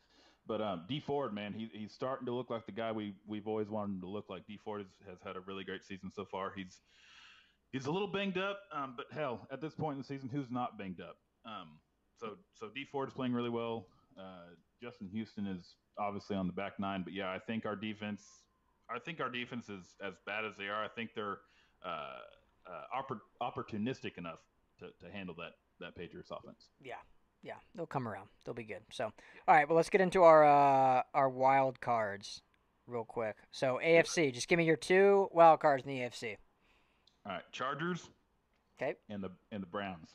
But D Ford, man, he's starting to look like the guy we've always wanted him to look like. D Ford has had a really great season so far. He's a little banged up, but hell, at this point in the season, who's not banged up? So D Ford is playing really well. Justin Houston is obviously on the back nine, but yeah, I think our defense is as bad as they are. I think they're opportunistic enough to handle that Patriots offense. Yeah, yeah, they'll come around. They'll be good. So, all right, well, let's get into our wild cards real quick. So Yeah. AFC, just give me your two wild cards in the AFC. All right, Chargers Okay. and the Browns.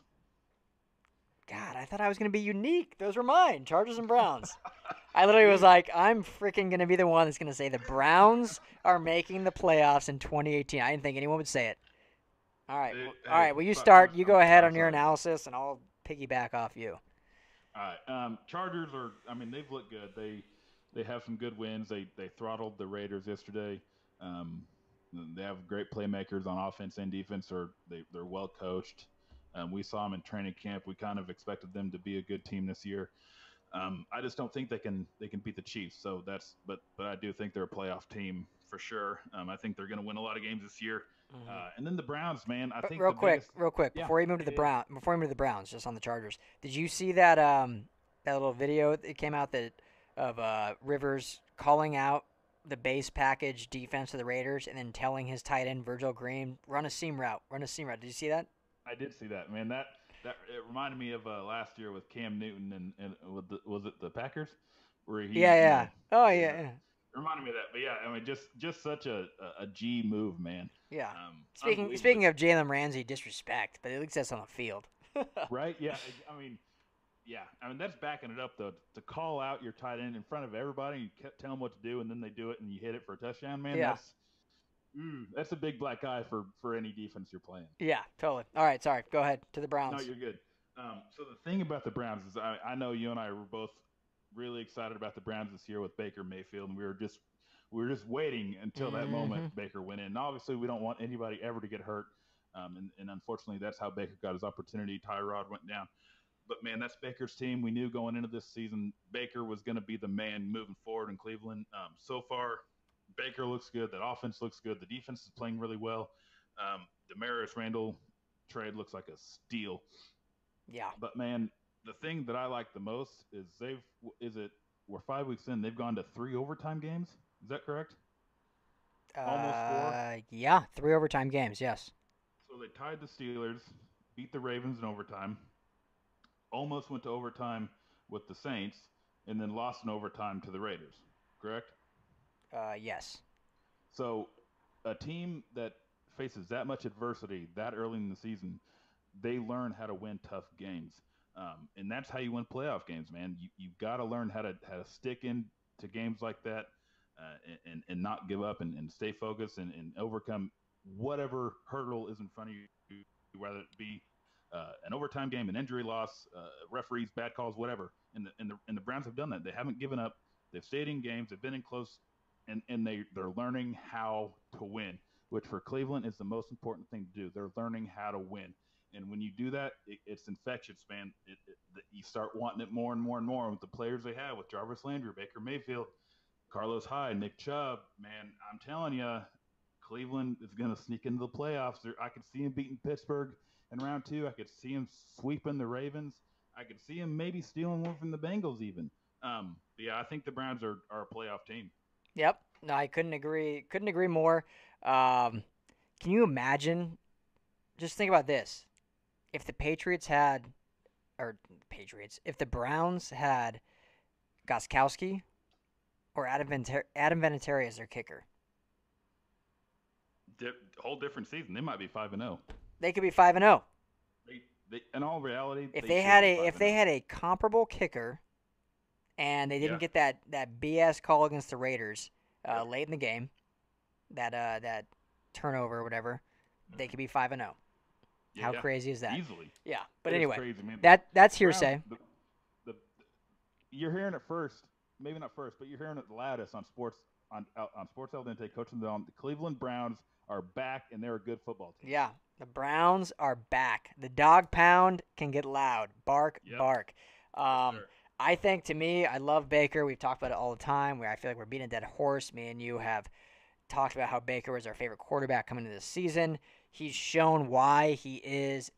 God, I thought I was going to be unique. Those were mine, Chargers and Browns. I literally was like, I'm freaking going to be the one that's going to say the Browns are making the playoffs in 2018. I didn't think anyone would say it. All right. All Hey, right. Well, you so, start. You go ahead I'm on your sorry. analysis, and I'll piggyback off you. All right. Chargers are. I mean, they've looked good. They have some good wins. They throttled the Raiders yesterday. Um, they have great playmakers on offense and defense. They're well coached. We saw them in training camp. We kind of expected them to be a good team this year. I just don't think they can beat the Chiefs. So but I do think they're a playoff team for sure. I think they're going to win a lot of games this year. Mm-hmm. And then the Browns, man. I But think the biggest. real quick, Yeah. before we move to the Browns, just on the Chargers, did you see that that little video that came out that of Rivers calling out the base package defense of the Raiders and then telling his tight end Virgil Green run a seam route. Did you see that? I did see that, man. That it reminded me of last year with Cam Newton and was it the Packers where he Yeah, yeah. Oh yeah, yeah, yeah. reminded me of that. But yeah, I mean just such a G move, man. Yeah. Unbelievable. Speaking of Jalen Ramsey disrespect, but at least that's on the field. Right? Yeah. I mean, yeah. I mean that's backing it up though. To call out your tight end in front of everybody, and you tell them what to do, and then they do it, and you hit it for a touchdown, man. Yeah. That's a big black eye for any defense you're playing. Yeah, totally. All right, sorry. Go ahead to the No, Browns. you're good. So the thing about the Browns is I know you and I were both really excited about the Browns this year with Baker Mayfield, and we were just waiting until that moment Mm-hmm. Baker went in. And obviously, we don't want anybody ever to get hurt, and unfortunately, that's how Baker got his opportunity. Tyrod went down, but man, that's Baker's team. We knew going into this season Baker was going to be the man moving forward in Cleveland. So far, Baker looks good. That offense looks good. The defense is playing really well. Damaris Randall trade looks like a steal. Yeah. But man, the thing that I like the most is we're 5 weeks in. They've gone to 3 overtime games. Is that correct? Almost four. Yeah, 3 overtime games. Yes. So they tied the Steelers, beat the Ravens in overtime, almost went to overtime with the Saints, and then lost in overtime to the Raiders. Correct? Yes. So a team that faces that much adversity that early in the season, they learn how to win tough games. And that's how you win playoff games, man. You've got to learn how to stick in to games like that and not give up and stay focused and overcome whatever hurdle is in front of you, whether it be an overtime game, an injury loss, referees, bad calls, whatever. And the Browns have done that. They haven't given up. They've stayed in games. They've been in close, and they're learning how to win, which for Cleveland is the most important thing to do. They're learning how to win. And when you do that, it's infectious, man. You start wanting it more and more and more with the players they have, with Jarvis Landry, Baker Mayfield, Carlos Hyde, Nick Chubb. Man, I'm telling you, Cleveland is going to sneak into the playoffs. I could see him beating Pittsburgh in round 2. I could see him sweeping the Ravens. I could see him maybe stealing one from the Bengals even. But yeah, I think the Browns are a playoff team. Yep. No, I couldn't agree. Couldn't agree more. Can you imagine? Just think about this: if the Patriots had, or if the Browns had Gostkowski or Adam Vinatieri as their kicker, Whole different season. They might be 5-0. they could be 5-0. In all reality, If they they should had be if they 5-0. had a comparable kicker, and they didn't get that BS call against the Raiders late in the game, that turnover or whatever, they could be 5-0. How crazy is that? Easily. Yeah, but It is anyway, crazy, man. that's hearsay. You're hearing it first, maybe not first, but you're hearing it the loudest on sports on Sports El Dente, coaching them. The Cleveland Browns are back, and they're a good football team. Yeah, the Browns are back. The dog pound can get loud. Bark, bark. Sure. I think, to me, I love Baker. We've talked about it all the time. Where I feel like we're beating a dead horse. Me and you have talked about how Baker was our favorite quarterback coming into this season. He's shown why he is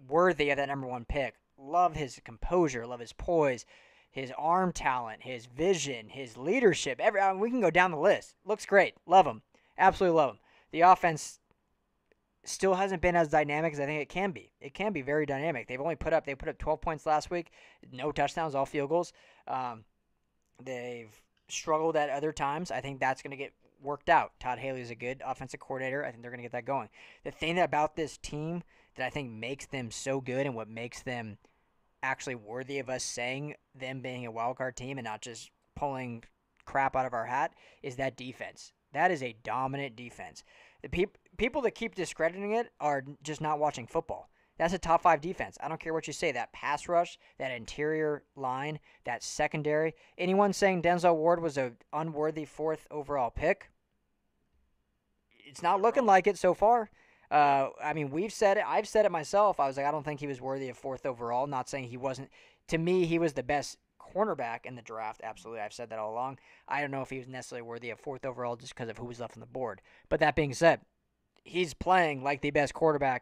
worthy of that #1 pick. Love his composure. Love his poise. His arm talent, his vision, his leadership. We can go down the list. Looks great. Love him. Absolutely love him. The offense still hasn't been as dynamic as I think it can be. It can be very dynamic. They put up 12 points last week. No touchdowns, all field goals. They've struggled at other times. I think that's going to get worked out. Todd Haley is a good offensive coordinator. I think they're going to get that going. The thing about this team that I think makes them so good and what makes them actually worthy of us saying them being a wild card team and not just pulling crap out of our hat is that defense. That is a dominant defense. The people that keep discrediting it are just not watching football. That's a top 5 defense. I don't care what you say. That pass rush, that interior line, that secondary. Anyone saying Denzel Ward was an unworthy 4th overall pick? It's not looking like it so far. I mean, we've said it. I've said it myself. I was like, I don't think he was worthy of 4th overall. Not saying he wasn't. To me, he was the best cornerback in the draft. Absolutely. I've said that all along. I don't know if he was necessarily worthy of 4th overall just because of who was left on the board. But that being said, he's playing like the best cornerback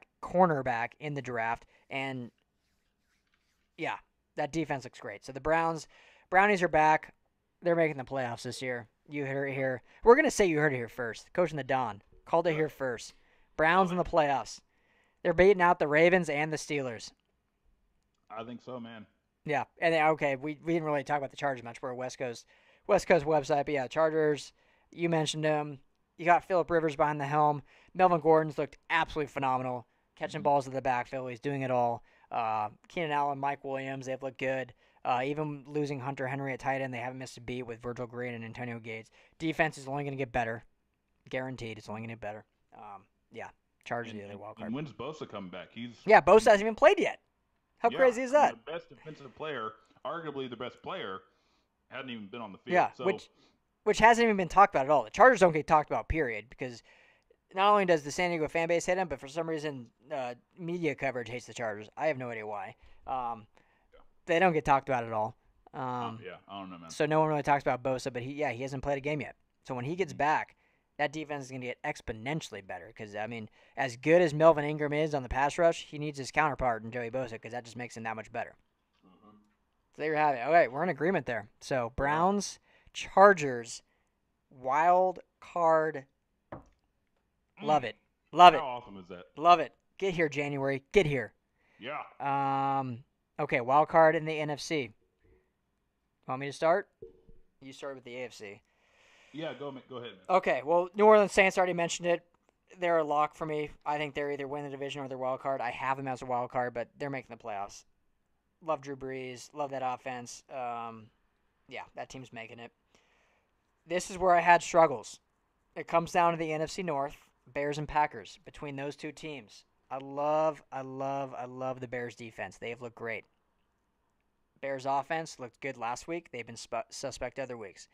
in the draft. And, yeah, that defense looks great. So the Brownies are back. They're making the playoffs this year. You heard it here. We're going to say you heard it here first. Coach in the Don called it here first. Browns in the playoffs. They're beating out the Ravens and the Steelers. I think so, man. Yeah, and okay, we didn't really talk about the Chargers much. We're a West Coast website, but yeah, Chargers. You mentioned them. You got Phillip Rivers behind the helm. Melvin Gordon's looked absolutely phenomenal, catching balls in the backfield. He's doing it all. Keenan Allen, Mike Williams, they've looked good. Even losing Hunter Henry at tight end, they haven't missed a beat with Virgil Green and Antonio Gates. Defense is only going to get better, guaranteed. It's only going to get better. Yeah, Chargers the other wild card. And when's Bosa coming back? Bosa hasn't even played yet. How crazy is that? The best defensive player, arguably the best player, hadn't even been on the field. Yeah, so, which hasn't even been talked about at all. The Chargers don't get talked about, period, because not only does the San Diego fan base hate them, but for some reason media coverage hates the Chargers. I have no idea why. They don't get talked about at all. I don't know, man. So no one really talks about Bosa, but he hasn't played a game yet. So when he gets back, that defense is going to get exponentially better because, I mean, as good as Melvin Ingram is on the pass rush, he needs his counterpart in Joey Bosa because that just makes him that much better. Mm-hmm. So there you have it. Okay, we're in agreement there. So Browns, Chargers, wild card. Love it. Love it. How awesome is that? Love it. Get here, January. Get here. Yeah. Okay, wild card in the NFC. Want me to start? You start with the AFC. Yeah, go ahead, man. Okay, well, New Orleans Saints already mentioned it. They're a lock for me. I think they're either win the division or they're wild card. I have them as a wild card, but they're making the playoffs. Love Drew Brees. Love that offense. Yeah, that team's making it. This is where I had struggles. It comes down to the NFC North, Bears and Packers. Between those two teams, I love the Bears defense. They have looked great. Bears offense looked good last week. They've been suspect other weeks.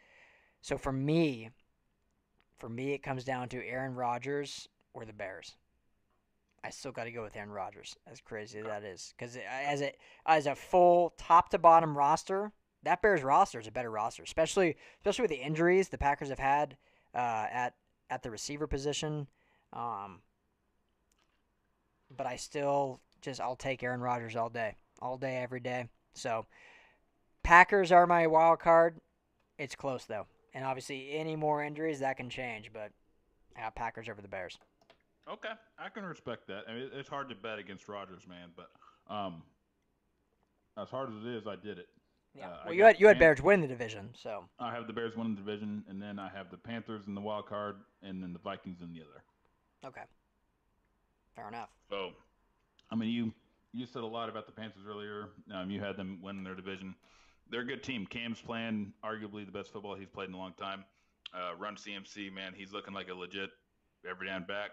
So for me, it comes down to Aaron Rodgers or the Bears. I still got to go with Aaron Rodgers, as crazy as that is. Because as a full top-to-bottom roster, that Bears roster is a better roster, especially with the injuries the Packers have had at the receiver position. But I still I'll take Aaron Rodgers all day, every day. So Packers are my wild card. It's close, though. And obviously, any more injuries, that can change. But I have Packers over the Bears. Okay, I can respect that. I mean, it's hard to bet against Rodgers, man. But as hard as it is, I did it. Yeah. Well, you had Bears win the division, so. I have the Bears winning the division, and then I have the Panthers in the wild card, and then the Vikings in the other. Okay. Fair enough. So, I mean, you said a lot about the Panthers earlier. You had them winning their division. They're a good team. Cam's playing arguably the best football he's played in a long time. Run CMC, man, he's looking like a legit every down back.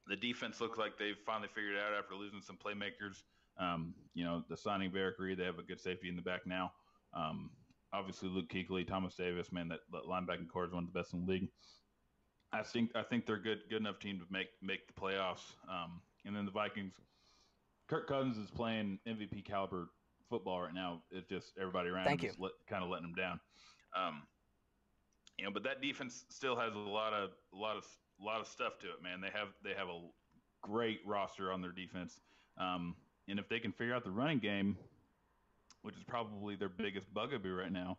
The defense looks like they've finally figured it out after losing some playmakers. The signing of Eric Reed, they have a good safety in the back now. Obviously, Luke Kuechly, Thomas Davis, man, that linebacking core is one of the best in the league. I think they're a good enough team to make the playoffs. And then the Vikings, Kirk Cousins is playing MVP caliber football right now. It's just everybody around him is kind of letting him down. But that defense still has a lot of stuff to it, man. They have a great roster on their defense, and if they can figure out the running game, which is probably their biggest bugaboo right now,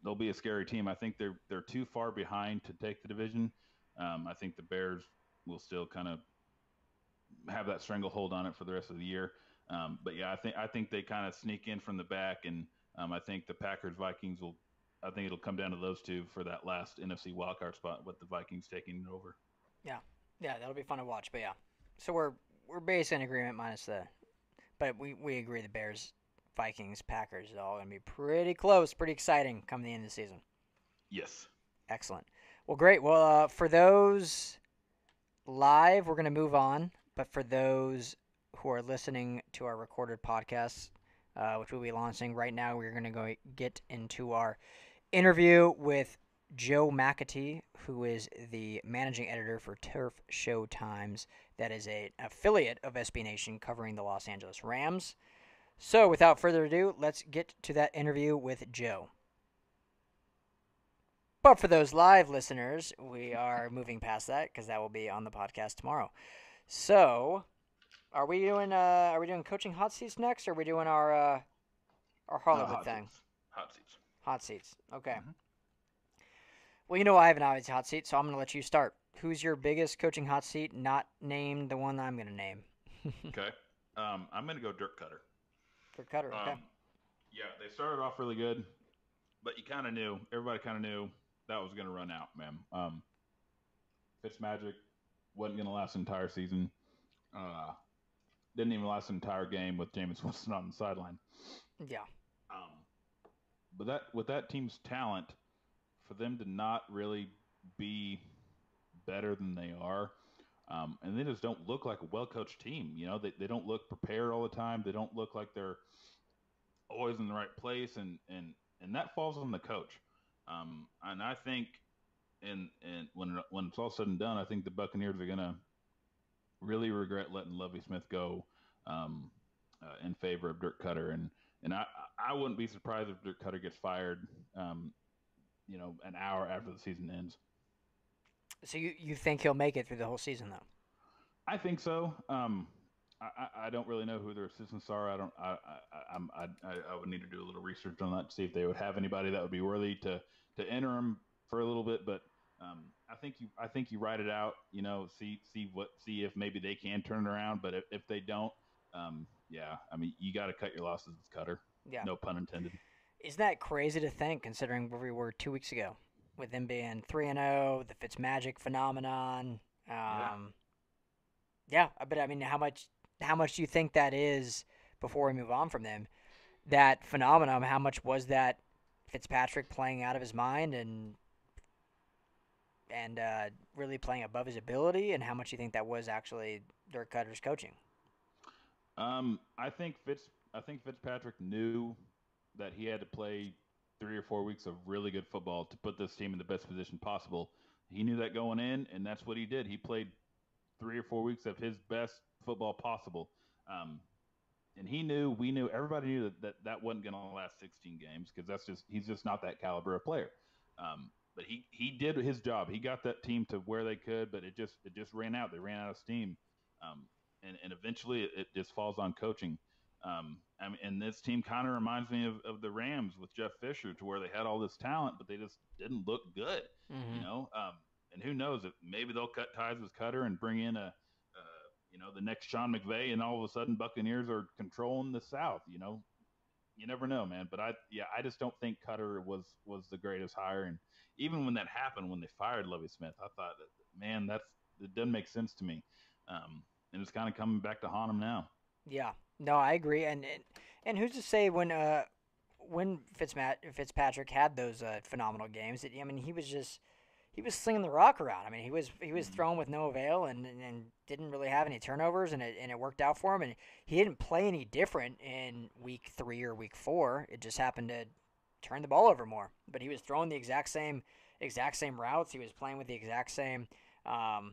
they'll be a scary team. I think they're too far behind to take the division. I think the Bears will still kind of have that stranglehold on it for the rest of the year. But yeah, I think they kind of sneak in from the back, and I think the Packers Vikings will. I think it'll come down to those two for that last NFC wildcard spot, with the Vikings taking it over. Yeah, that'll be fun to watch. But yeah, so we're basically in agreement minus But we agree the Bears, Vikings, Packers is all going to be pretty close, pretty exciting coming the end of the season. Yes. Excellent. Well, great. Well, for those live, we're going to move on. But for those who are listening to our recorded podcasts, which we'll be launching right now, we're going to go get into our interview with Joe McAtee, who is the managing editor for Turf Show Times. That is an affiliate of SB Nation covering the Los Angeles Rams. So, without further ado, let's get to that interview with Joe. But for those live listeners, we are moving past that because that will be on the podcast tomorrow. So, are we doing coaching hot seats next, or are we doing our Hollywood thing? Seats. Hot seats. Hot seats. Okay. Mhm. Well, I have an obvious hot seat, so I'm going to let you start. Who's your biggest coaching hot seat, not named the one I'm going to name? Okay. I'm going to go Dirk Cutter. For Cutter, okay. Yeah, they started off really good, but everybody kind of knew that was going to run out, man. Fitzmagic wasn't going to last the entire season. Didn't even last an entire game with Jameis Winston on the sideline. Yeah. But with that team's talent, for them to not really be better than they are, and they just don't look like a well-coached team. They don't look prepared all the time. They don't look like they're always in the right place, and that falls on the coach. And I think, and when it's all said and done, I think the Buccaneers are gonna really regret letting Lovie Smith go in favor of Dirk Cutter, and I wouldn't be surprised if Dirk Cutter gets fired, an hour after the season ends. So you think he'll make it through the whole season, though? I think so. I don't really know who their assistants are. I would need to do a little research on that to see if they would have anybody that would be worthy to enter him for a little bit. But I think you write it out. See if maybe they can turn it around. But if they don't, you got to cut your losses with Cutter. Yeah. No pun intended. Isn't that crazy to think, considering where we were 2 weeks ago, with them being 3-0, the Fitzmagic phenomenon? Yeah, but I mean, how much do you think that is, before we move on from them, that phenomenon? How much was that Fitzpatrick playing out of his mind and really playing above his ability, and how much do you think that was actually Dirk Cutter's coaching? I think Fitzpatrick knew that he had to play 3 or 4 weeks of really good football to put this team in the best position possible. He knew that going in, and that's what he did. He played 3 or 4 weeks of his best football possible. And everybody knew that wasn't going to last 16 games, because he's just not that caliber of player. But he did his job. He got that team to where they could, but it just ran out. They ran out of steam. And eventually it just falls on coaching. And this team kind of reminds me of the Rams with Jeff Fisher, to where they had all this talent, but they just didn't look good, and who knows, if maybe they'll cut ties with Cutter and bring in the next Sean McVay, and all of a sudden Buccaneers are controlling the South. You never know, man. But I just don't think Cutter was the greatest hire. And even when that happened, when they fired Lovie Smith, I thought, man, it doesn't make sense to me. And it's kind of coming back to haunt him now. Yeah, no, I agree. And who's to say when Fitzpatrick had those phenomenal games? He was slinging the rock around. I mean, he was thrown with no avail, and didn't really have any turnovers, and it worked out for him. And he didn't play any different in week 3 or week 4. It just happened to turn the ball over more. But he was throwing the exact same routes. He was playing with the exact same avail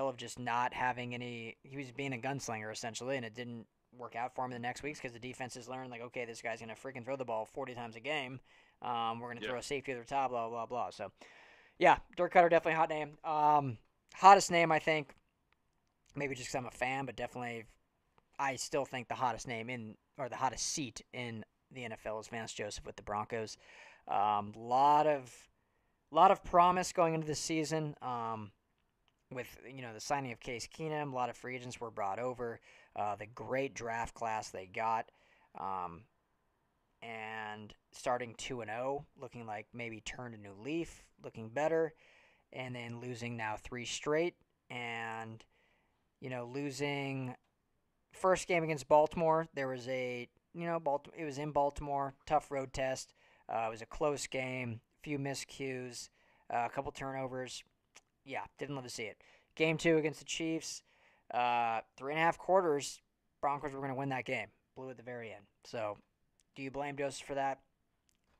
of just not having any. He was being a gunslinger essentially, and it didn't work out for him the next weeks because the defenses learned, like, okay, this guy's gonna freaking throw the ball 40 times a game. We're gonna throw a safety over the top, blah blah blah. So, yeah, Dirk Cutter definitely a hot name. Hottest name, I think, maybe just because I'm a fan, but definitely, I still think the hottest name the hottest seat in the NFL is Vance Joseph with the Broncos. Lot of promise going into this season. With the signing of Case Keenum, a lot of free agents were brought over. The great draft class they got, and starting 2-0, looking like maybe turned a new leaf, looking better, and then losing now 3 straight, and losing first game against Baltimore, there was it was in Baltimore, tough road test. It was a close game, few miscues, a couple turnovers. Yeah, didn't love to see it. Game 2 against the Chiefs, 3.5 quarters, Broncos were going to win that game. Blew at the very end. So, do you blame Joseph for that?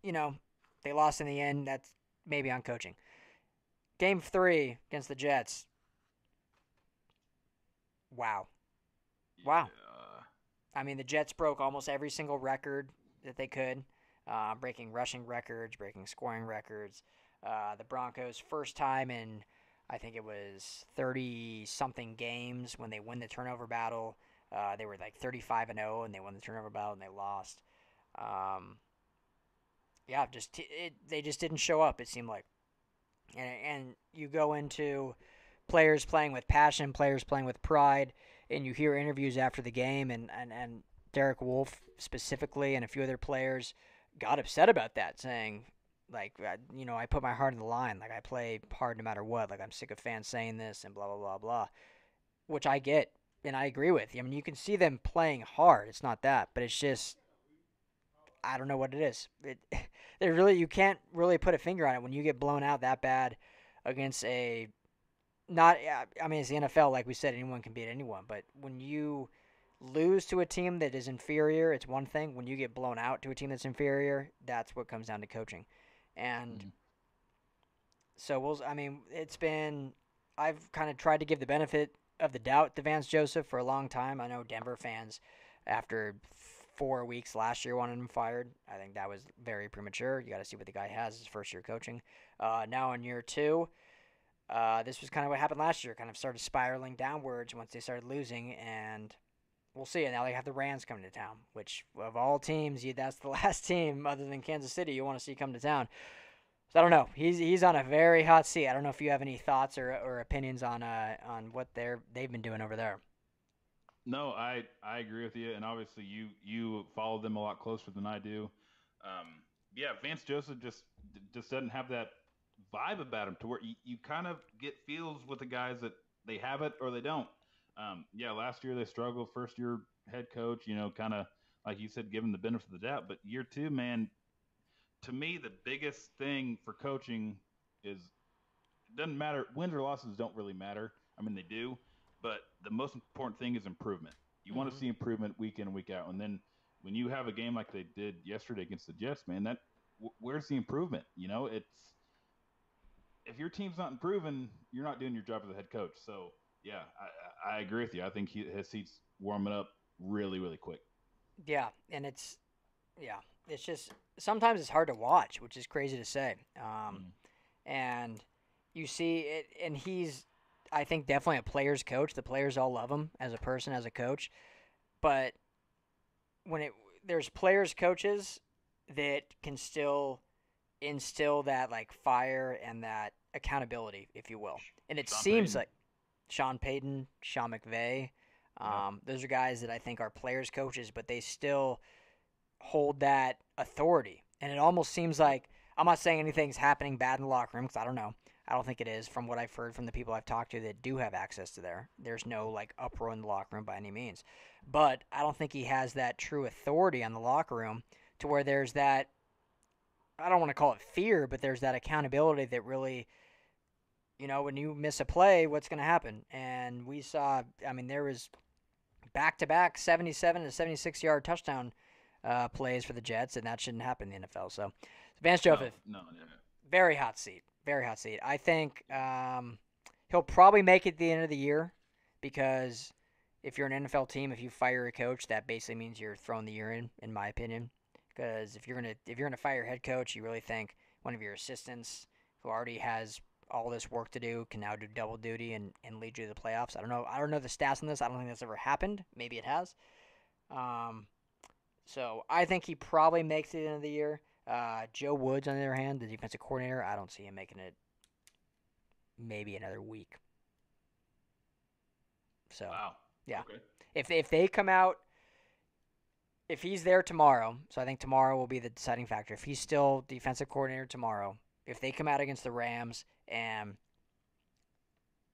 They lost in the end. That's maybe on coaching. Game 3 against the Jets. Wow. Wow. I mean, the Jets broke almost every single record that they could, breaking rushing records, breaking scoring records. The Broncos, first time in, I think it was 30-something games when they win the turnover battle. They were like 35-0, and they won the turnover battle, and they lost. Yeah, they just didn't show up, it seemed like. And you go into players playing with passion, players playing with pride, and you hear interviews after the game, and Derek Wolfe specifically and a few other players got upset about that, saying, like, I put my heart on the line. Like, I play hard no matter what. Like, I'm sick of fans saying this and blah, blah, blah, blah, which I get and I agree with. I mean, you can see them playing hard. It's not that, but it's just, I don't know what it is. You can't really put a finger on it when you get blown out that bad against it's the NFL, like we said, anyone can beat anyone, but when you lose to a team that is inferior, it's one thing. When you get blown out to a team that's inferior, that's what comes down to coaching. And so I've kind of tried to give the benefit of the doubt to Vance Joseph for a long time. I know Denver fans, after 4 weeks last year, wanted him fired. I think that was very premature. You got to see what the guy has his first year coaching. Now in year 2, this was kind of what happened last year. Kind of started spiraling downwards once they started losing, and we'll see. And now they have the Rams coming to town, which of all teams, that's the last team other than Kansas City you want to see come to town. So I don't know. He's on a very hot seat. I don't know if you have any thoughts or opinions on what they've been doing over there. No, I agree with you, and obviously you follow them a lot closer than I do. Yeah, Vance Joseph just doesn't have that vibe about him to where you kind of get feels with the guys that they have it or they don't. Yeah, last year they struggled. First year head coach, kind of like you said, given the benefit of the doubt. But year 2, man, to me, the biggest thing for coaching is it doesn't matter. Wins or losses don't really matter. I mean, they do, but the most important thing is improvement. You want to see improvement week in and week out. And then when you have a game like they did yesterday against the Jets, man, where's the improvement? It's if your team's not improving, you're not doing your job as a head coach. So, yeah, I agree with you. I think his seat's warming up really, really quick. Yeah, and it's just sometimes it's hard to watch, which is crazy to say. And you see it, and he's, I think, definitely a player's coach. The players all love him as a person, as a coach. But there's players coaches that can still instill that like fire and that accountability, if you will. And it seems like Sean Payton, Sean McVay, those are guys that I think are players coaches, but they still hold that authority. And it almost seems like, I'm not saying anything's happening bad in the locker room because I don't know. I don't think it is from what I've heard from the people I've talked to that do have access to there. There's no like uproar in the locker room by any means. But I don't think he has that true authority on the locker room to where there's that, I don't want to call it fear, but there's that accountability that really, when you miss a play, what's going to happen? And we saw, there was back-to-back 77 to 76-yard touchdown plays for the Jets, and that shouldn't happen in the NFL. So, Vance Joseph, no. Very hot seat. Very hot seat. I think he'll probably make it at the end of the year because if you're an NFL team, if you fire a coach, that basically means you're throwing the year in my opinion. Because if you're gonna fire your head coach, you really think one of your assistants who already has all this work to do can now do double duty and lead you to the playoffs. I don't know the stats on this. I don't think that's ever happened. Maybe it has. So I think he probably makes it at the end of the year. Joe Woods, on the other hand, the defensive coordinator, I don't see him making it maybe another week. So, wow. Yeah. Okay. If they come out, if he's there tomorrow, so I think tomorrow will be the deciding factor. If he's still defensive coordinator tomorrow, if they come out against the Rams and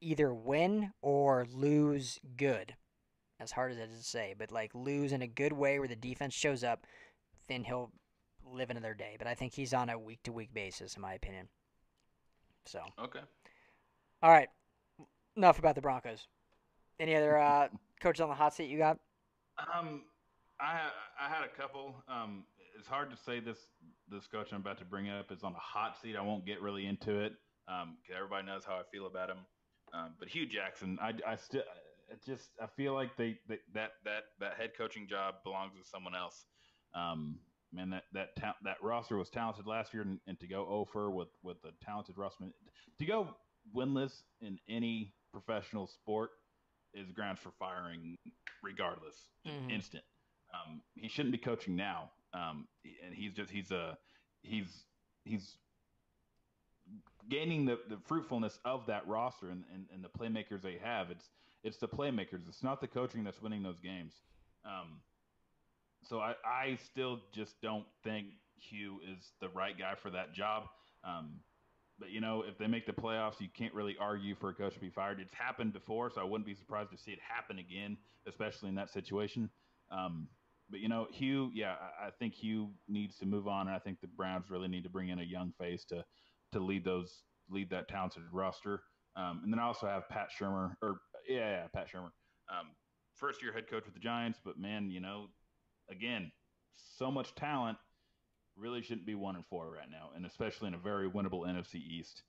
either win or lose good, as hard as that is to say, but like lose in a good way where the defense shows up, then he'll live another day. But I think he's on a week to week basis, in my opinion. So, Okay. all right, enough about the Broncos. Any other coaches on the hot seat you got? Um, I had a couple. It's hard to say this coach I'm about to bring up is on the hot seat. I won't get really into it. 'Cause everybody knows how I feel about him. But Hugh Jackson, I still I feel like that head coaching job belongs to someone else. Man, that roster was talented last year, and to go over with a talented roster, to go winless in any professional sport is grounds for firing, regardless, just Mm-hmm. instant. He shouldn't be coaching now, and he's gaining the fruitfulness of that roster and the playmakers they have. It's the playmakers. It's not the coaching that's winning those games. Um, so I still just don't think Hugh is the right guy for that job. Um, but if they make the playoffs, you can't really argue for a coach to be fired. It's happened before, so I wouldn't be surprised to see it happen again, especially in that situation. But Hugh, yeah, I think Hugh needs to move on, and I think the Browns really need to bring in a young face to lead that talented roster. And then I also have Pat Shermer, or yeah, Pat Shermer, first year head coach with the Giants. But man, again, so much talent really shouldn't be 1-4 right now, and especially in a very winnable NFC East.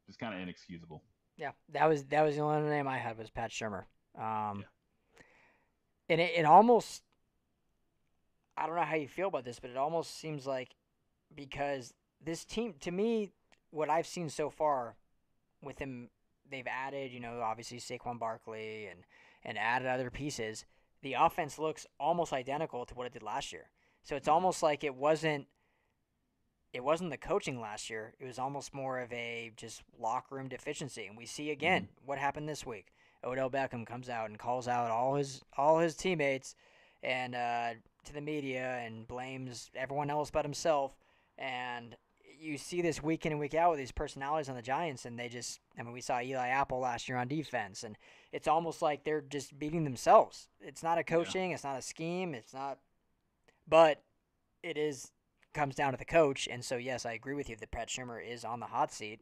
It's kind of inexcusable. Yeah, that was the only name I had was Pat Shermer. Um, Yeah. and it almost, I don't know how you feel about this, but it almost seems like because this team, to me, what I've seen so far with him, they've added, obviously Saquon Barkley and added other pieces. The offense looks almost identical to what it did last year. So it's Mm-hmm. almost like it wasn't the coaching last year. It was almost more of a just locker room deficiency. And we see Mm-hmm. again what happened this week. Odell Beckham comes out and calls out all his teammates and to the media and blames everyone else but himself. And you see this week in and week out with these personalities on the Giants, and we saw Eli Apple last year on defense, and it's almost like they're just beating themselves. It's not a Yeah. coaching, it's not a scheme, it's not, but it is comes down to the coach. And so, yes, I agree with you that Pat Shurmur is on the hot seat,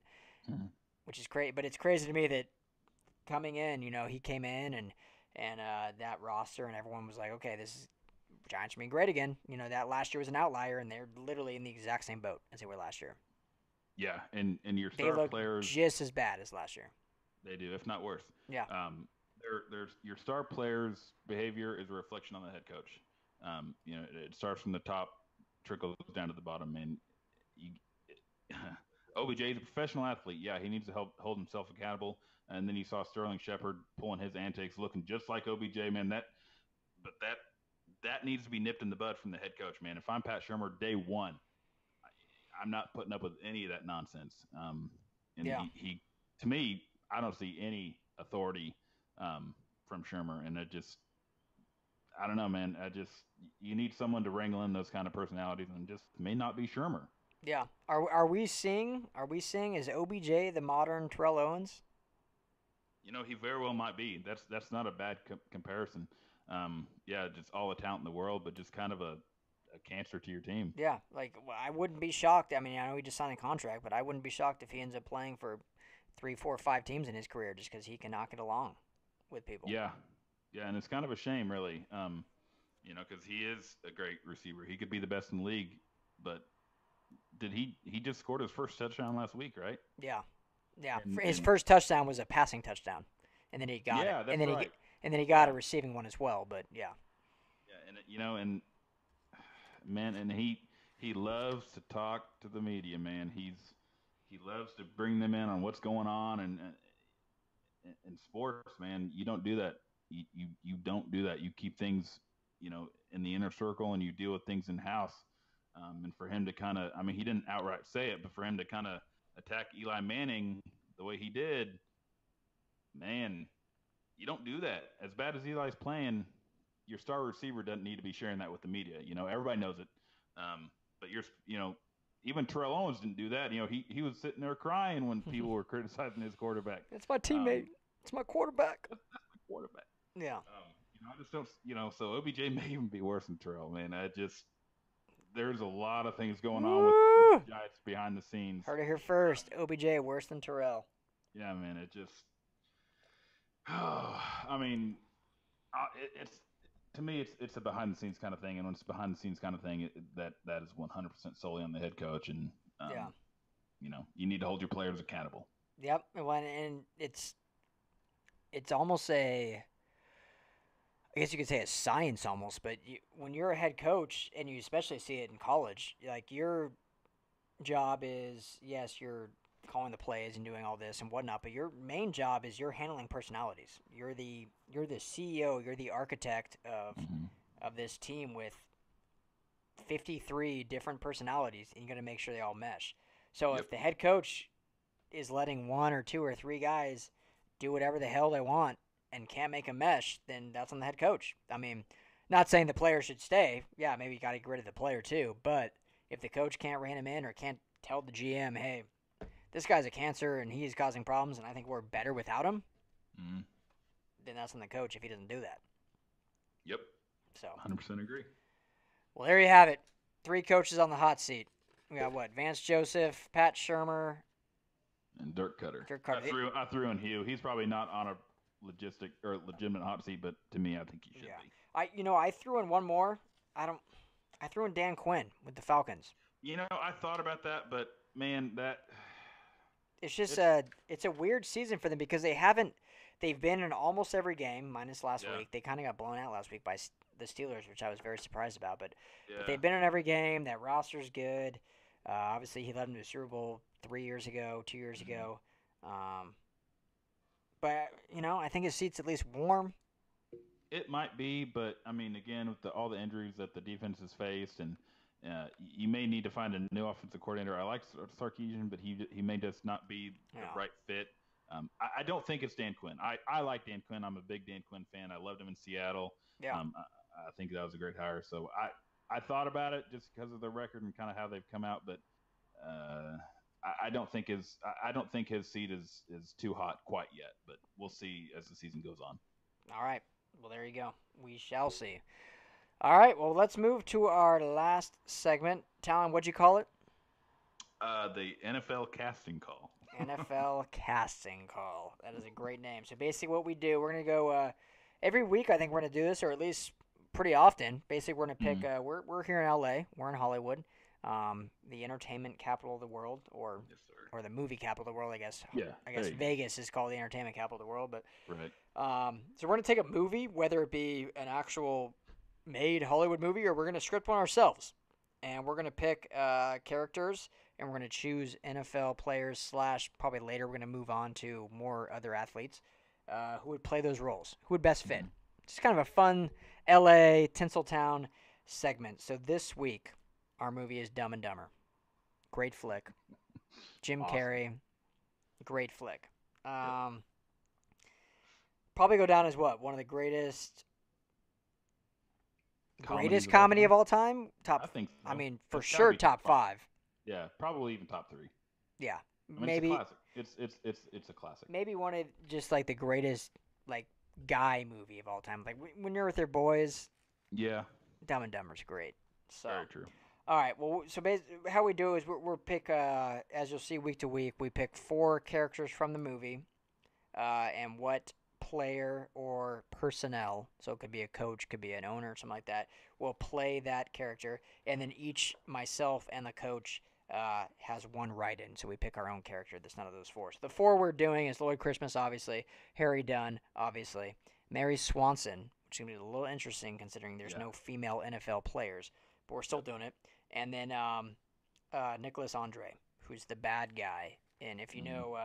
Mm-hmm. which is great. But it's crazy to me that coming in, he came in and that roster and everyone was like, okay, this is Giants are being great again. That last year was an outlier, and they're literally in the exact same boat as they were last year. Yeah, and your They star look players, just as bad as last year. they do, if not worse. Yeah. There's your star players' behavior is a reflection on the head coach. It starts from the top, trickles down to the bottom, and you, OBJ is a professional athlete. Yeah, he needs to help hold himself accountable. And then you saw Sterling Shepard pulling his antics, looking just like OBJ. Man, that needs to be nipped in the bud from the head coach. Man, if I'm Pat Shermer, day one, I'm not putting up with any of that nonsense. And Yeah. he to me, I don't see any authority from Shermer, and I don't know, man. You need someone to wrangle in those kind of personalities, and just may not be Shermer. Yeah. Are we seeing is OBJ the modern Terrell Owens? He very well might be. That's not a bad comparison. Yeah, just all the talent in the world, but just kind of a cancer to your team. Yeah. Like I wouldn't be shocked. I mean, I know he just signed a contract, but I wouldn't be shocked if he ends up playing for 3, 4, 5 teams in his career just because he can knock it along with people. Yeah, yeah, and it's kind of a shame, really. Because he is a great receiver. He could be the best in the league, but did he just scored his first touchdown last week, right? Yeah. Yeah. His And first touchdown was a passing touchdown, and then he got it, yeah, and that's then right. he got Yeah, a receiving one as well. But yeah. yeah, and man, and he loves to talk to the media, man. He loves to bring them in on what's going on, and in sports, man, you don't do that. You don't do that. You keep things, in the inner circle, and you deal with things in house. And for him to kind of, I mean, he didn't outright say it, but for him to kind of attack Eli Manning the way he did, man, you don't do that. As bad as Eli's playing, your star receiver doesn't need to be sharing that with the media. Everybody knows it. But even Terrell Owens didn't do that. He was sitting there crying when people were criticizing his quarterback. It's my teammate. Um, It's my quarterback. quarterback. Yeah. I just don't. So OBJ may even be worse than Terrell, man. There's a lot of things going on with Woo! the Giants behind the scenes. Heard it here first. OBJ worse than Terrell. Yeah, man. It just. I mean, it's to me, it's a behind the scenes kind of thing, and when it's behind the scenes kind of thing, that is 100% solely on the head coach, and Yeah. You need to hold your players accountable. Yep. And it's almost a, I guess you could say a science almost, but when you're a head coach, and you especially see it in college, like your job is, yes, you're calling the plays and doing all this and whatnot, but your main job is you're handling personalities. You're the CEO. You're the architect Mm-hmm. of this team with 53 different personalities, and you got to make sure they all mesh. So Yep. if the head coach is letting one or two or three guys do whatever the hell they want and can't make a mesh, then that's on the head coach. I mean, not saying the player should stay. Yeah, maybe you got to get rid of the player too. But if the coach can't rein him in or can't tell the GM, hey, this guy's a cancer and he's causing problems, and I think we're better without him, Mm-hmm. then that's on the coach if he doesn't do that. Yep. So, 100% agree. well, there you have it. 3 coaches on the hot seat. We got what? Vance Joseph, Pat Shermer, And Dirk Cutter. Dirk Cutter. I threw in Hugh. He's probably not on a legitimate hot seat, but to me, I think he should Yeah. be. I threw in one more. I threw in Dan Quinn with the Falcons. I thought about that, but man, It's just it's a weird season for them because they've been in almost every game minus last Yeah. week. They kind of got blown out last week by the Steelers, which I was very surprised about. But yeah. they've been in every game. That roster's good. Obviously, he led them to the Super Bowl 3 years ago, 2 years Mm-hmm. ago. But I think his seat's at least warm. It might be, but I mean, again, with all the injuries that the defense has faced, and you may need to find a new offensive coordinator. I like Sarkisian, but he may just not be the Yeah. right fit. I don't think it's Dan Quinn. I like Dan Quinn. I'm a big Dan Quinn fan. I loved him in Seattle. Yeah. I think that was a great hire. So I thought about it just because of the record and kind of how they've come out, but I don't think his seat is too hot quite yet. But we'll see as the season goes on. All right. Well, there you go. We shall see. All right. Well, let's move to our last segment. Talon, what'd you call it? The NFL casting call. NFL casting call. That is a great name. So basically, what we do, we're gonna go every week. I think we're gonna do this, or at least pretty often. Basically, we're gonna pick. We're here in LA. We're in Hollywood, the entertainment capital of the world, or Yes, sir. or the movie capital of the world. I guess. Yeah. I guess there you go. Vegas is called the entertainment capital of the world, but Right. so we're gonna take a movie, whether it be an actual made Hollywood movie, or we're gonna script one ourselves, and we're gonna pick characters, and we're gonna choose NFL players / probably later we're gonna move on to more other athletes who would play those roles, who would best fit. It's kind of a fun LA Tinseltown segment. So this week, our movie is Dumb and Dumber. Great flick. Jim Awesome. Carrey. Great flick. Probably go down as what? One of the greatest comedy of all time? I think so. I mean, for It's gotta sure be top 5. Yeah, probably even top 3. Yeah. I mean, Maybe it's a classic. It's a classic. maybe one of just like the greatest like guy movie of all time. Like when you're with your boys, Yeah, Dumb and Dumber's great. So very true. all right. Well, so basically, how we do is we're pick as you'll see week to week, we pick 4 characters from the movie, and what player or personnel, so it could be a coach, could be an owner, something like that, will play that character, and then each myself and the coach has one write-in, so we pick our own character that's none of those 4. So the 4 we're doing is Lloyd Christmas, obviously, Harry Dunn, obviously, Mary Swanson, which is going to be a little interesting considering there's no female NFL players, but we're still doing it, and then Nicholas Andre, who's the bad guy, and if you know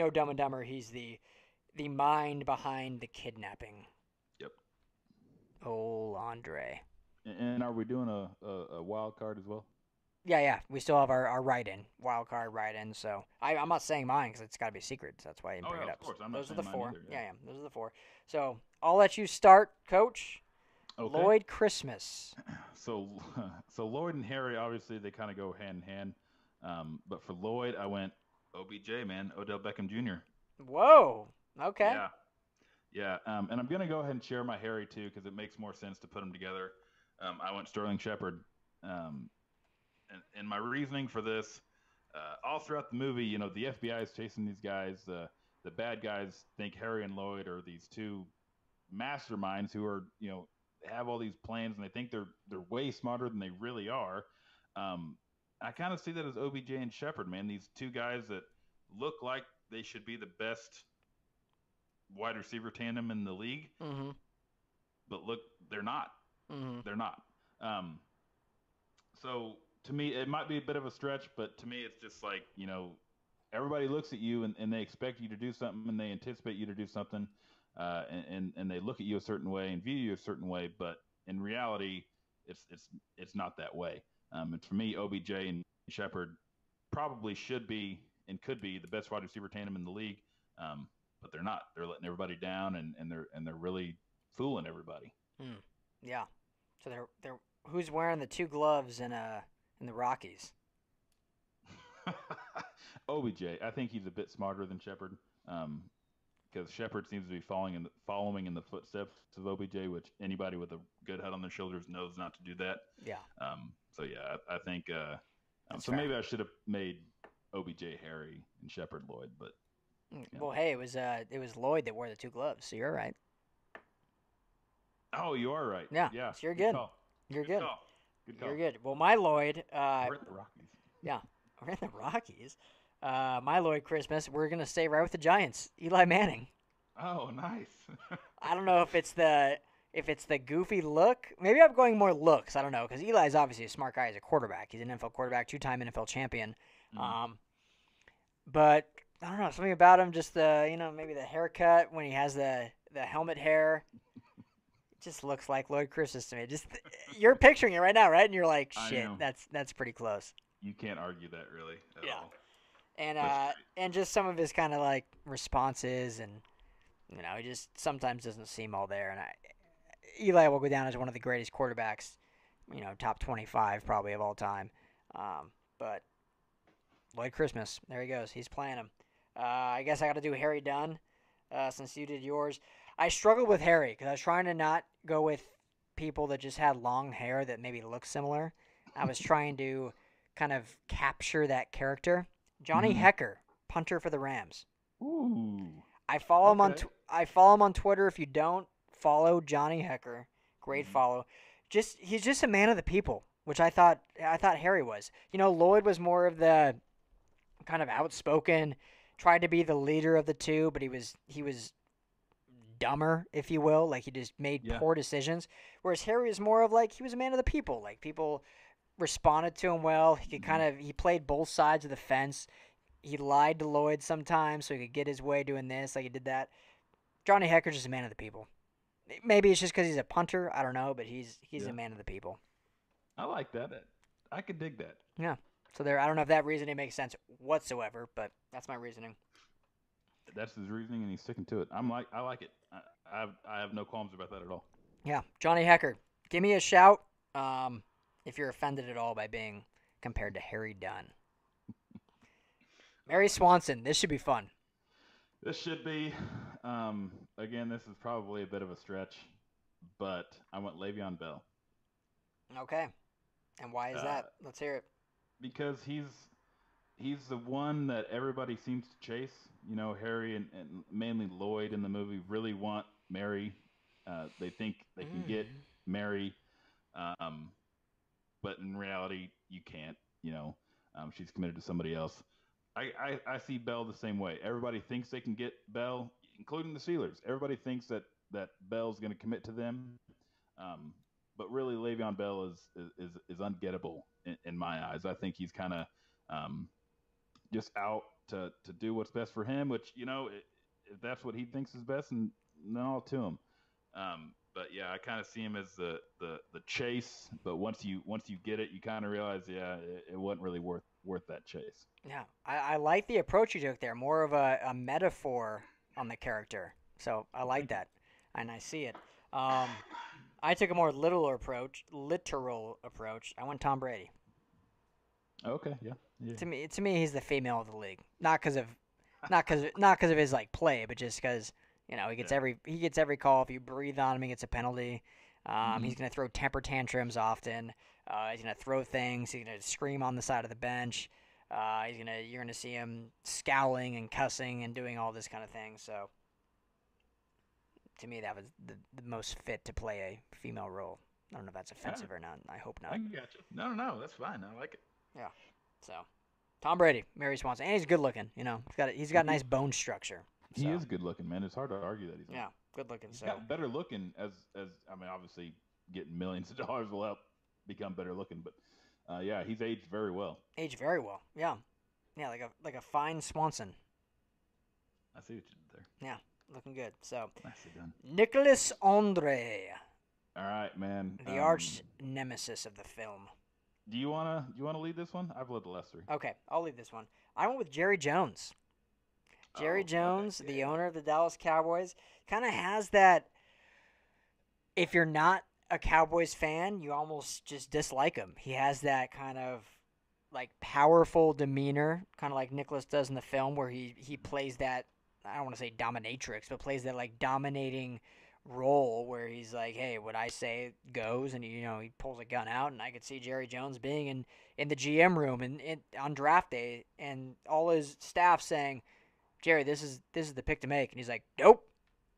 Dumb and Dumber, he's the mind behind the kidnapping. Yep. Oh, Andre. And are we doing a wild card as well? Yeah. We still have our write-in, wild card write-in. So I'm not saying mine because it's got to be secret. So that's why I didn't bring it up. Of course. I'm not Those are the saying 4. mine either, Yeah. Those are the 4. So I'll let you start, Coach. Okay. Lloyd Christmas. So Lloyd and Harry, obviously, they kind of go hand in hand. But for Lloyd, I went OBJ, man, Odell Beckham Jr. Whoa. Okay. Yeah. Yeah, and I'm going to go ahead and share my Harry too because it makes more sense to put them together. I went Sterling Shepard, um, and my reasoning for this, all throughout the movie, the FBI is chasing these guys. The bad guys think Harry and Lloyd are these two masterminds who are, have all these plans and they think they're way smarter than they really are. Um, I kind of see that as OBJ and Shepard, man. These two guys that look like they should be the best wide receiver tandem in the league, Mm-hmm. but look, they're not. Mm-hmm. They're not. Um, so to me, it might be a bit of a stretch, but to me, it's just like, everybody looks at you and they expect you to do something and they anticipate you to do something, and they look at you a certain way and view you a certain way, but in reality, it's not that way. And for me, OBJ and Shepard probably should be and could be the best wide receiver tandem in the league, but they're not. They're letting everybody down and they're really fooling everybody. Mm. Yeah. So they're who's wearing the two gloves in the Rockies? OBJ, I think he's a bit smarter than Shepard, because Shepard seems to be following in the footsteps of OBJ, which anybody with a good head on their shoulders knows not to do that. Yeah. So yeah, I think. So fair. maybe I should have made OBJ Harry and Shepard Lloyd, but. Yeah. Well, hey, it was Lloyd that wore the two gloves, so you're right. Oh, you are right. Yeah. Yeah. So you're good. Call. You're good. Call. Good call. You're good. Well, my Lloyd. We're at the Rockies. Yeah, we're in the Rockies. My Lloyd Christmas. We're gonna stay right with the Giants. Eli Manning. Oh, nice. I don't know if it's the goofy look. Maybe I'm going more looks. I don't know because Eli's obviously a smart guy as a quarterback. He's an NFL quarterback, 2-time NFL champion. Mm. But I don't know, something about him. Just maybe the haircut when he has the helmet hair. It just looks like Lloyd Christmas to me. Just you're picturing it right now, right? And you're like, shit, that's pretty close. You can't argue that really at all. And just some of his kind of like responses and. He just sometimes doesn't seem all there. And Eli will go down as one of the greatest quarterbacks, top 25 probably of all time. But Lloyd Christmas, there he goes. He's playing him. I guess I got to do Harry Dunn since you did yours. I struggled with Harry because I was trying to not go with people that just had long hair that maybe look similar. I was trying to kind of capture that character. Johnny Hecker, punter for the Rams. Ooh. I follow him on Twitter. If you don't follow Johnny Hecker, great follow. He's just a man of the people, which I thought Harry was. Lloyd was more of the kind of outspoken, tried to be the leader of the two, but he was dumber, if you will. Like he just made poor decisions. Whereas Harry is more of like he was a man of the people. Like people responded to him well. He could he played both sides of the fence. He lied to Lloyd sometimes so he could get his way doing this, like he did that. Johnny Hecker's just a man of the people. Maybe it's just because he's a punter. I don't know, but he's a man of the people. I like that. I could dig that. Yeah. So I don't know if that reasoning makes sense whatsoever, but that's my reasoning. That's his reasoning, and he's sticking to it. I like it. I have no qualms about that at all. Yeah, Johnny Hecker, give me a shout if you're offended at all by being compared to Harry Dunn. Mary Swanson, this should be fun. This should be. Again, this is probably a bit of a stretch, but I went Le'Veon Bell. Okay. And why is that? Let's hear it. Because he's the one that everybody seems to chase. Harry and mainly Lloyd in the movie really want Mary. They think they can get Mary, but in reality, you can't. She's committed to somebody else. I see Bell the same way. Everybody thinks they can get Bell, including the Steelers. Everybody thinks that Bell's going to commit to them, but really Le'Veon Bell is ungettable in my eyes. I think he's kind of just out to do what's best for him, which if that's what he thinks is best, and all to him. But yeah, I kind of see him as the chase. But once you get it, you kind of realize, it wasn't really worth that chase. Yeah, I like the approach you took there. More of a metaphor on the character. So I like that, and I see it. I took a more literal approach. I went Tom Brady. Okay, yeah. To me, he's the female of the league. Not because of his like play, but just because He gets Yeah. every call. If you breathe on him, he gets a penalty. He's Mhm. going to throw temper tantrums often. He's going to throw things. He's going to scream on the side of the bench. You're gonna see him scowling and cussing and doing all this kind of thing. So, to me, that was the most fit to play a female role. I don't know if that's Yeah, offensive or not. I hope I not. got you. No, that's fine. I like it. Yeah. So, Tom Brady, Mary Swanson, and he's good looking. He's got He nice bone structure. he So, is good looking, man. It's hard to argue that he's not. yeah, good looking. He's So, gotten better looking as I mean, obviously getting millions of dollars will help become better looking, but yeah, he's aged very well. aged very well. Yeah, yeah, like a fine Swanson. I see what you did there. Yeah, looking good. So, Nicely done. Nicholas Andre, All right, man. the arch nemesis of the film. Do you wanna lead this one? I've led the last three. Okay, I'll leave this one. I went with Jerry Jones. Jerry Oh, Jones, okay. the Yeah. owner of the Dallas Cowboys, kind of has that. If you're not a Cowboys fan, you almost just dislike him. He has that kind of like powerful demeanor, kind of like Nicholas does in the film, where he plays that. I don't want to say dominatrix, but plays that like dominating role where he's like, "Hey, what I say goes," and he pulls a gun out, and I could see Jerry Jones being in the GM room and on draft day, and all his staff saying, "Jerry, this is the pick to make," and he's like, "Nope,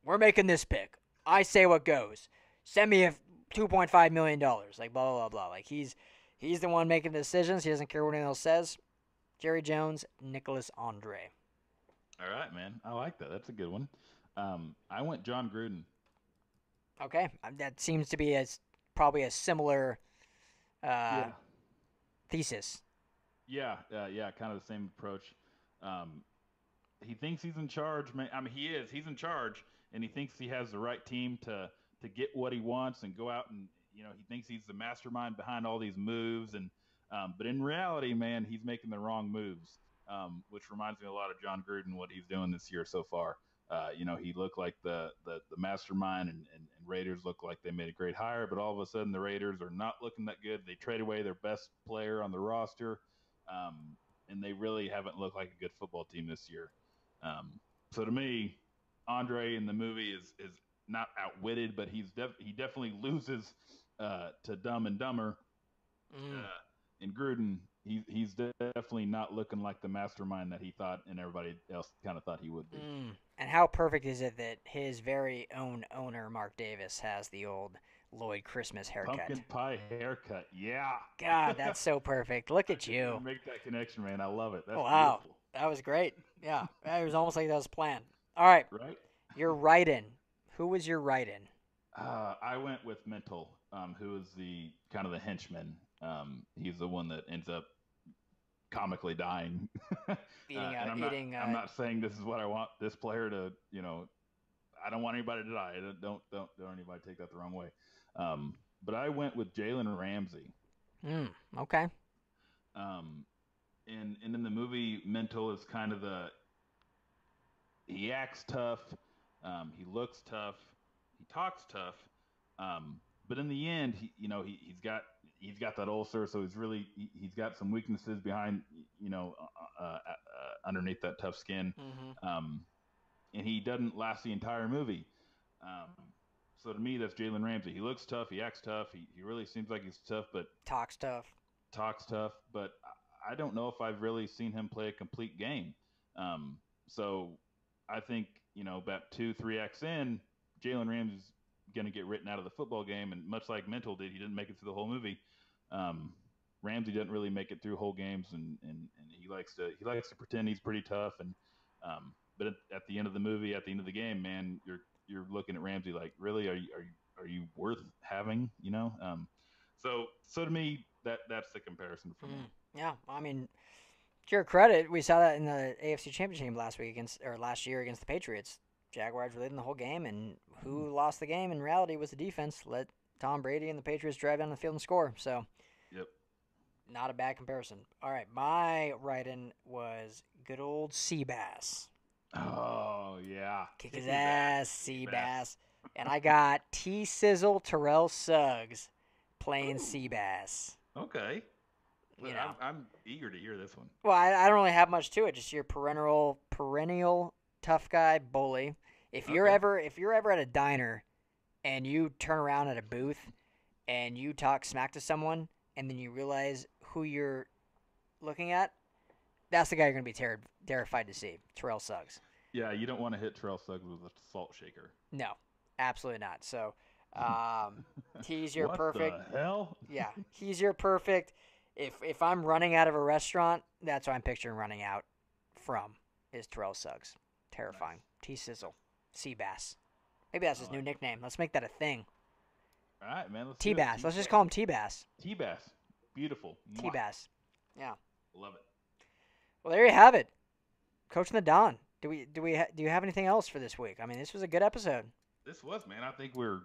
we're making this pick. I say what goes. Send me a $2.5 million." Like blah blah blah blah. Like he's the one making the decisions. He doesn't care what anyone else says. Jerry Jones, Nicholas Andre. All right, man. I like that. That's a good one. I went John Gruden. Okay, that seems to be probably a similar Yeah. thesis. Yeah, yeah, kind of the same approach. Um, he thinks he's in charge, man. I mean, he is. He's in charge, and he thinks he has the right team to get what he wants and go out and he thinks he's the mastermind behind all these moves. And but in reality, man, he's making the wrong moves, which reminds me a lot of John Gruden, what he's doing this year so far. He looked like the mastermind, and Raiders look like they made a great hire, but all of a sudden the Raiders are not looking that good. They trade away their best player on the roster, and they really haven't looked like a good football team this year. So to me, Andre in the movie is not outwitted, but he definitely loses to Dumb and Dumber. Mm. In Gruden, he's definitely not looking like the mastermind that he thought, and everybody else kind of thought he would be. And how perfect is it that his very own owner, Mark Davis, has the old Lloyd Christmas haircut? Pumpkin pie haircut, yeah. God, that's so perfect. Look at you. Make that connection, man. I love it. That's Wow, beautiful. that was great. Yeah, it was almost like that was planned. All right, Right? your write-in. Who was your write-in? I went with Mental, who is the kind of the henchman. He's the one that ends up comically dying. And I'm not saying this is what I want this player to. I don't want anybody to die. Don't anybody take that the wrong way. But I went with Jalen Ramsey. Okay. And in the movie, Mental is kind of he acts tough, he looks tough, he talks tough, but in the end, he's got that ulcer, so he's got some weaknesses behind, underneath that tough skin, and he doesn't last the entire movie. So to me, that's Jalen Ramsey. He looks tough, he acts tough, he really seems like he's tough, but talks tough. But I don't know if I've really seen him play a complete game. So I think, about 2-3 acts in, Jalen Ramsey's going to get written out of the football game. And much like Mental did, he didn't make it through the whole movie. Ramsey doesn't really make it through whole games, and he likes to pretend he's pretty tough. And but at the end of the movie, at the end of the game, man, you're looking at Ramsey like, really, are you worth having? So to me, that's the comparison for me. Yeah, I mean, to your credit, we saw that in the AFC Championship game last year against the Patriots. Jaguars were leading the whole game, and who lost the game in reality was the defense. Let Tom Brady and the Patriots drive down the field and score. So, yep, not a bad comparison. All right, my write-in was good old Seabass. Oh yeah, kick his ass, Seabass. And I got T-Sizzle Terrell Suggs playing Seabass. Okay. Well, I'm eager to hear this one. Well, I don't really have much to it. Just your perennial tough guy bully. If you're ever at a diner and you turn around at a booth and you talk smack to someone and then you realize who you're looking at, that's the guy you're going to be terrified to see, Terrell Suggs. Yeah, you don't want to hit Terrell Suggs with a salt shaker. No, absolutely not. So he's your what perfect. the hell? Yeah, he's your perfect. If I'm running out of a restaurant, that's what I'm picturing running out from is Terrell Suggs. Terrifying. Nice. T-Sizzle. Sea Bass. Maybe that's his new nickname. Let's make that a thing. All right, man. Let's T-Bass. Let's just call him T-Bass. T-Bass. Beautiful. T-Bass. Yeah. Love it. Well, there you have it. Coaching the Don. Do you have anything else for this week? I mean, this was a good episode. This was, man. I think we're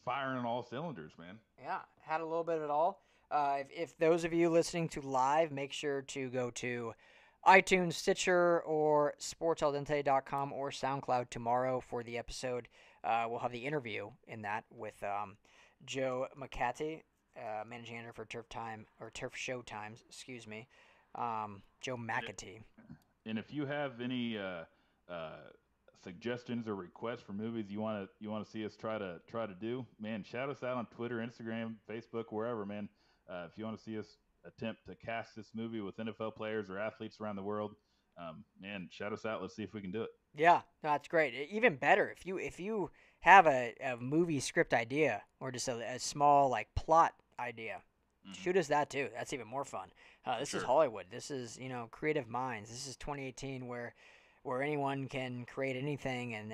firing on all cylinders, man. Yeah, had a little bit of it all. If those of you listening to live, make sure to go to iTunes, Stitcher, or sportsaldente.com or SoundCloud tomorrow for the episode. We'll have the interview in that with Joe McCarty, managing editor for Turf Show Times. Excuse me, Joe McAtee. And if you have any suggestions or requests for movies you want to see us try to do, man, shout us out on Twitter, Instagram, Facebook, wherever, man. If you want to see us attempt to cast this movie with NFL players or athletes around the world, man, shout us out. Let's see if we can do it. Yeah, no, that's great. Even better if you have a movie script idea or just a small like plot idea, shoot us that too. That's even more fun. This is Hollywood. This is creative minds. This is 2018 where anyone can create anything, and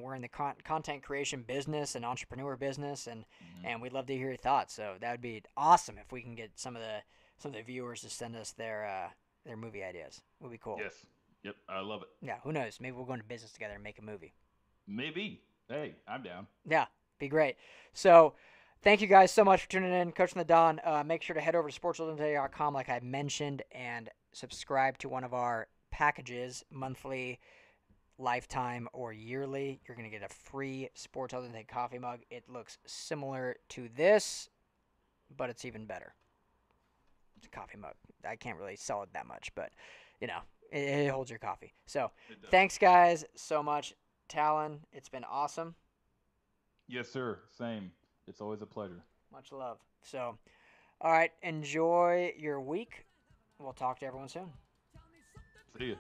we're in the content creation business and entrepreneur business, and we'd love to hear your thoughts. So that would be awesome if we can get some of the viewers to send us their movie ideas. It would be cool. Yes. Yep. I love it. Yeah. Who knows? Maybe we'll go into business together and make a movie. Maybe. Hey, I'm down. Yeah. Be great. So thank you guys so much for tuning in. Coaching the Don. Make sure to head over to sportsaldente.com like I mentioned and subscribe to one of our packages, monthly, lifetime, or yearly. You're going to get a free Sports Al Dente coffee mug. It looks similar to this, but it's even better. It's a coffee mug. I can't really sell it that much, but, it holds your coffee. So, thanks, guys, so much. Talon, it's been awesome. Yes, sir. Same. It's always a pleasure. Much love. So, all right, enjoy your week. We'll talk to everyone soon. See you.